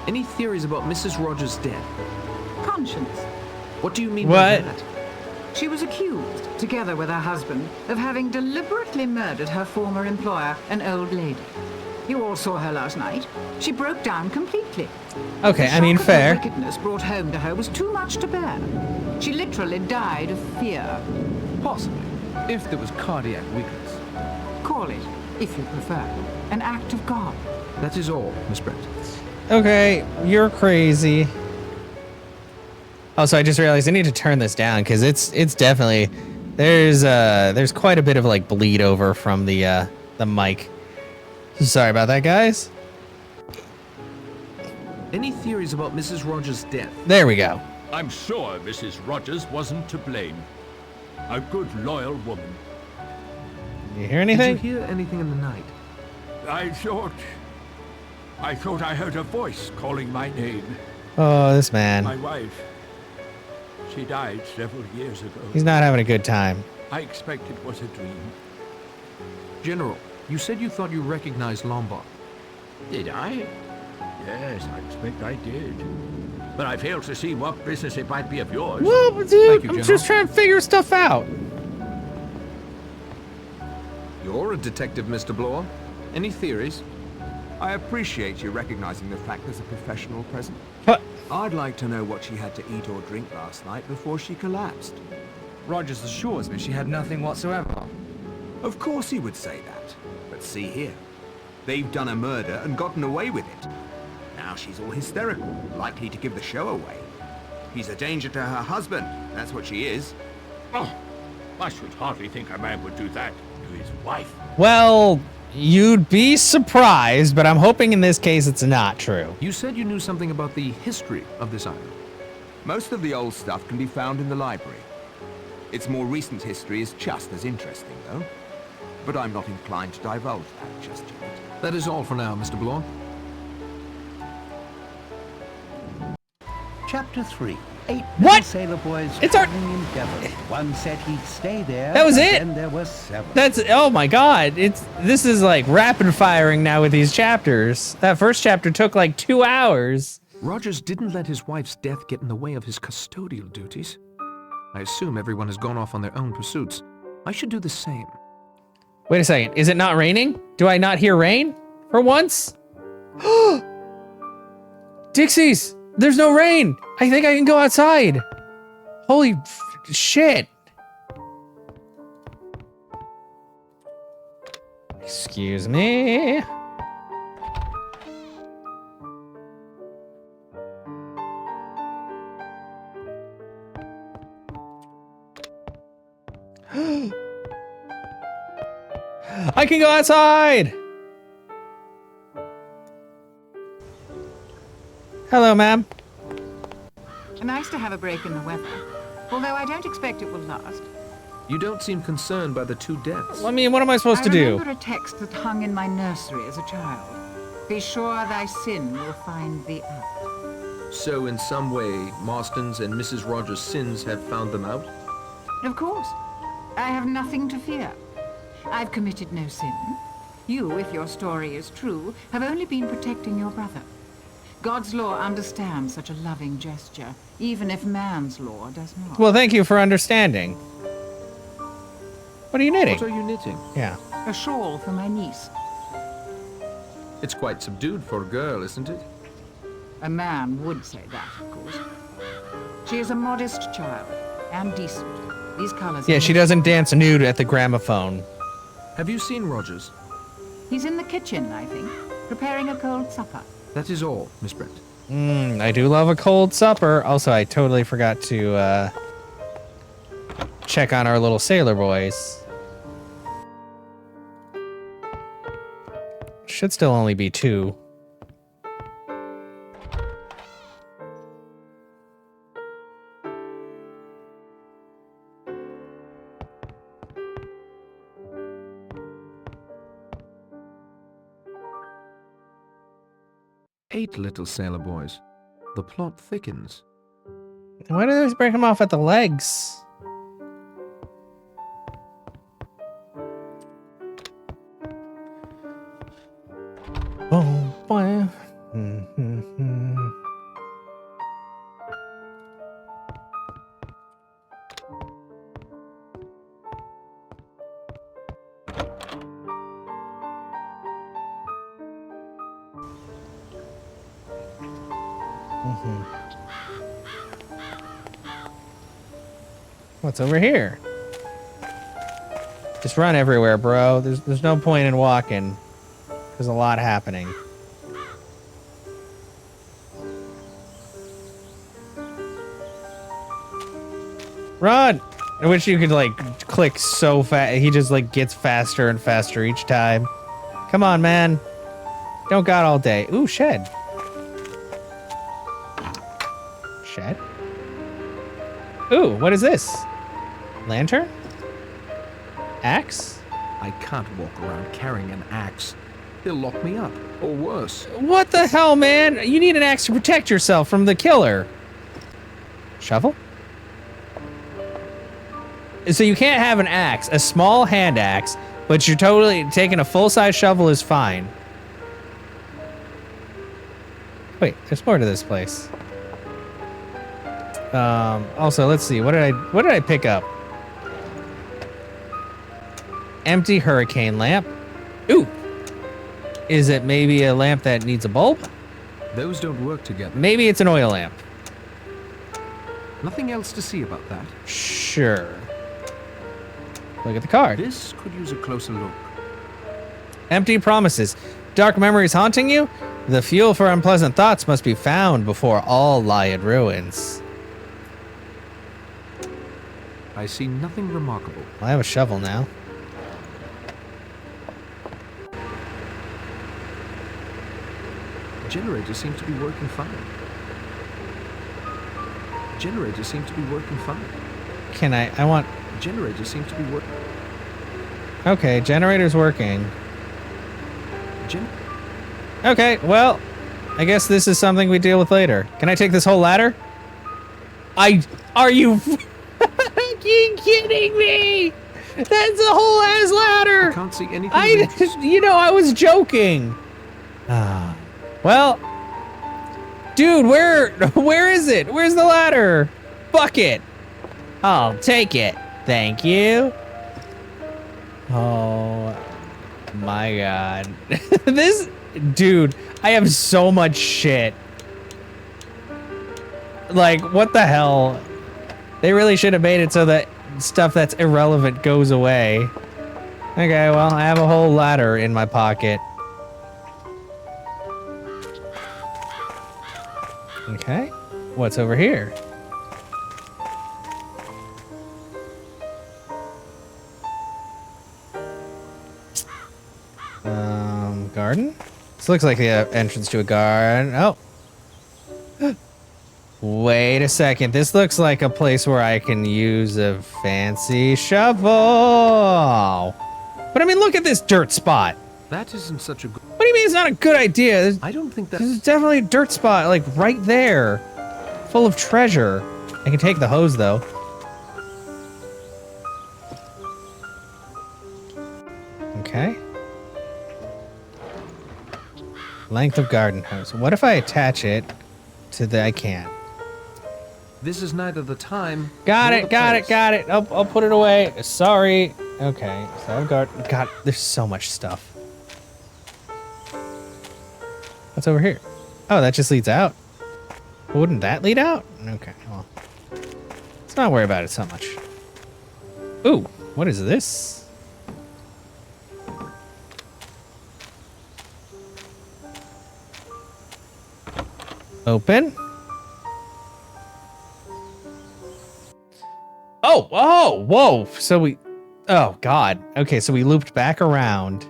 Any theories about Mrs. Rogers' death? Conscience. What do you mean What? by that? She was accused, together with her husband, of having deliberately murdered her former employer, an old lady. You all saw her last night. She broke down completely. Okay, The I mean, shock of the fair. wickedness brought home to her was too much to bear. She literally died of fear. Possibly. If there was cardiac weakness. Call it, if you prefer, an act of God. That is all, Miss Brent. Okay, you're crazy. Also, I just realized I need to turn this down because it's definitely there's quite a bit of like bleed over from the mic. Sorry about that, guys. Any theories about Mrs. Rogers' death? There we go. I'm sure Mrs. Rogers wasn't to blame. A good, loyal woman. You hear Did anything? you hear anything in the night? I thought I heard a voice calling my name. Oh, this man. My wife. She died several years ago. He's not having a good time. I expect it was a dream. General, you said you thought you recognized Lombard. Did I? Yes, I expect I did. But I fail to see what business it might be of yours. Well, dude, Thank you, I'm General. just trying to figure stuff out. You're a detective, Mr. Bloor. Any theories? I appreciate you recognizing the fact there's a professional present. What? I'd like to know what she had to eat or drink last night before she collapsed. Rogers assures me she had nothing whatsoever. Of course he would say that. But see here. They've done a murder and gotten away with it. Now she's all hysterical, likely to give the show away. She's a danger to her husband. That's what she is. Oh, I should hardly think a man would do that to his wife. Well, you'd be surprised, but I'm hoping in this case it's not true. You said you knew something about the history of this island. Most of the old stuff can be found in the library. Its more recent history is just as interesting, though. But I'm not inclined to divulge that just yet. That is all for now, Mr. Bloor. Chapter 3. 8 What? little sailor boys It's our- traveling in Devon. One said he'd stay there. That was but it? Then there were 7. That's, oh my god, this is like rapid firing now with these chapters. That first chapter took like 2 hours. Rogers didn't let his wife's death get in the way of his custodial duties. I assume everyone has gone off on their own pursuits. I should do the same. Wait a second, is it not raining? Do I not hear rain for once? Dixies, there's no rain. I think I can go outside. Holy shit. Excuse me. I can go outside. Hello, ma'am. Nice to have a break in the weather, although I don't expect it will last. You don't seem concerned by the 2 deaths. I mean, what am I supposed to I do? remember a text that hung in my nursery as a child. Be sure thy sin will find thee out. So in some way, Marston's and Mrs. Rogers' sins have found them out? Of course. I have nothing to fear. I've committed no sin. You, if your story is true, have only been protecting your brother. God's law understands such a loving gesture, even if man's law does not. Well, thank you for understanding. What are you knitting? What are you knitting? Yeah. A shawl for my niece. It's quite subdued for a girl, isn't it? A man would say that, of course. She is a modest child, and decent. These colors... Yeah, she doesn't dance nude at the gramophone. Have you seen Rogers? He's in the kitchen, I think, preparing a cold supper. That is all, Miss Brent. I do love a cold supper. Also, I totally forgot to check on our little sailor boys. Should still only be 2. Eight little sailor boys. The plot thickens. Why do they always break them off at the legs? Oh, boy. What's over here? Just run everywhere, bro. There's no point in walking. There's a lot happening. Run! I wish you could, like, click so fast. He just, like, gets faster and faster each time. Come on, man. Don't got all day. Ooh, shed. Shed? Ooh, what is this? Lantern? Axe? I can't walk around carrying an axe. They'll lock me up, or worse. What the hell, man? You need an axe to protect yourself from the killer. Shovel? So you can't have an axe, a small hand axe, but you're totally taking a full-size shovel is fine. Wait, there's more to this place. Also, let's see. What did I pick up? Empty hurricane lamp. Ooh. Is it maybe a lamp that needs a bulb? Those don't work together. Maybe it's an oil lamp. Nothing else to see about that. Sure. Look at the card. This could use a closer look. Empty promises. Dark memories haunting you? The fuel for unpleasant thoughts must be found before all lie in ruins. I see nothing remarkable. I have a shovel now. Generator seems to be working fine. Generator seems to be working fine. Can I want... Generator seems to be working. Okay, generator's working. Okay, well, I guess this is something we deal with later. Can I take this whole ladder? Are you fucking kidding me? That's a whole ass ladder. I can't see anything. of interest. I was joking. Well, dude, where is it? Where's the ladder? Fuck it. I'll take it. Thank you. Oh my god. Dude, I have so much shit. Like, what the hell? They really should have made it so that stuff that's irrelevant goes away. Okay, well, I have a whole ladder in my pocket. Okay, what's over here? Garden? This looks like the entrance to a garden. Oh. Wait a second. This looks like a place where I can use a fancy shovel. But I mean, look at this dirt spot. That isn't such a good... What do you mean it's not a good idea? I don't think that... There's definitely a dirt spot, like, right there. Full of treasure. I can take the hose, though. Okay. Length of garden hose. What if I attach it to the... I can't. This is neither the time... Got nor it, the got it, place. got it. I'll put it away. Sorry. Okay, so I've got... God, there's so much stuff. What's over here? Oh, that just leads out. Wouldn't that lead out? Okay, well. Let's not worry about it so much. Ooh, what is this? Open. Oh, whoa. So we... Oh, God. Okay, so we looped back around.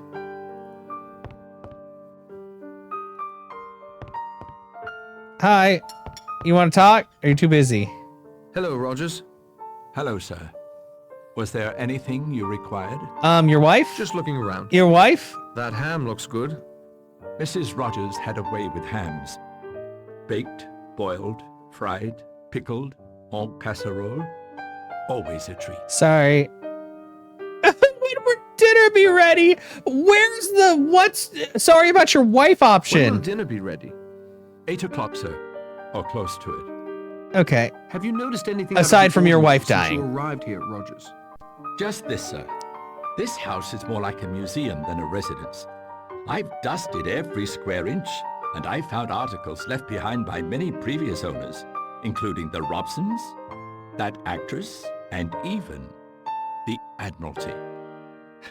Hi. You want to talk? Are you too busy? Hello, Rogers. Hello, sir. Was there anything you required? Your wife? Just looking around. Your wife? That ham looks good. Mrs. Rogers had a way with hams. Baked, boiled, fried, pickled, en casserole. Always a treat. Sorry. When will dinner be ready? Where's the... What's... Sorry about your wife When option. will dinner be ready? 8 o'clock, sir. Or close to it. Okay. Have you noticed anything Aside out of the from your ordinary wife since you dying. arrived here, Rogers? Just this, sir. This house is more like a museum than a residence. I've dusted every square inch, and I found articles left behind by many previous owners, including the Robsons, that actress, and even the Admiralty.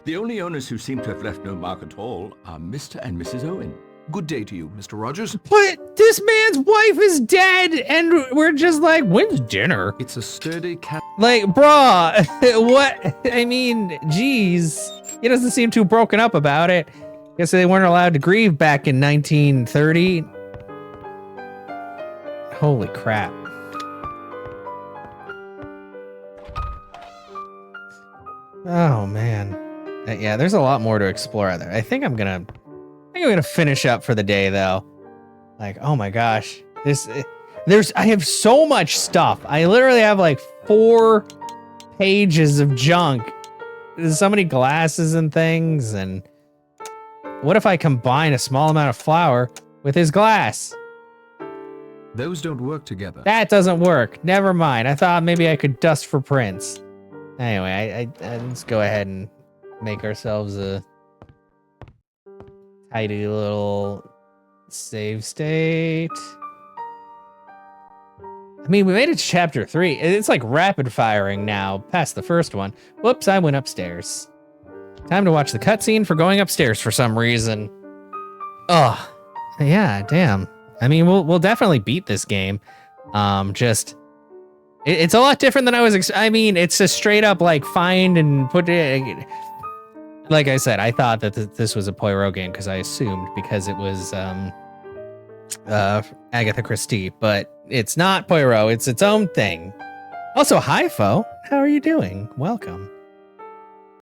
The only owners who seem to have left no mark at all are Mr. and Mrs. Owen. Good day to you, Mr. Rogers. But this man's wife is dead, and we're just like, when's dinner? It's a sturdy cat. Like, brah, what? I mean, geez. He doesn't seem too broken up about it. Guess they weren't allowed to grieve back in 1930. Holy crap. Oh, man. Yeah, there's a lot more to explore out there. I think I'm gonna finish up for the day, though. Like, oh my gosh. I have so much stuff. I literally have like 4 pages of junk. There's so many glasses and things, and what if I combine a small amount of flour with his glass? Those don't work together. That doesn't work. Never mind. I thought maybe I could dust for prints. Anyway, let's go ahead and make ourselves a tidy little save state. I mean, we made it to chapter 3. It's like rapid firing now, past the first one. Whoops, I went upstairs. Time to watch the cutscene for going upstairs for some reason. Oh, yeah, damn. I mean, we'll definitely beat this game. It's a lot different than I was. I mean, it's a straight up like find and put it. Like I said, I thought that this was a Poirot game because I assumed because it was Agatha Christie, but it's not Poirot. It's its own thing. Also, hi, Fo. How are you doing? Welcome.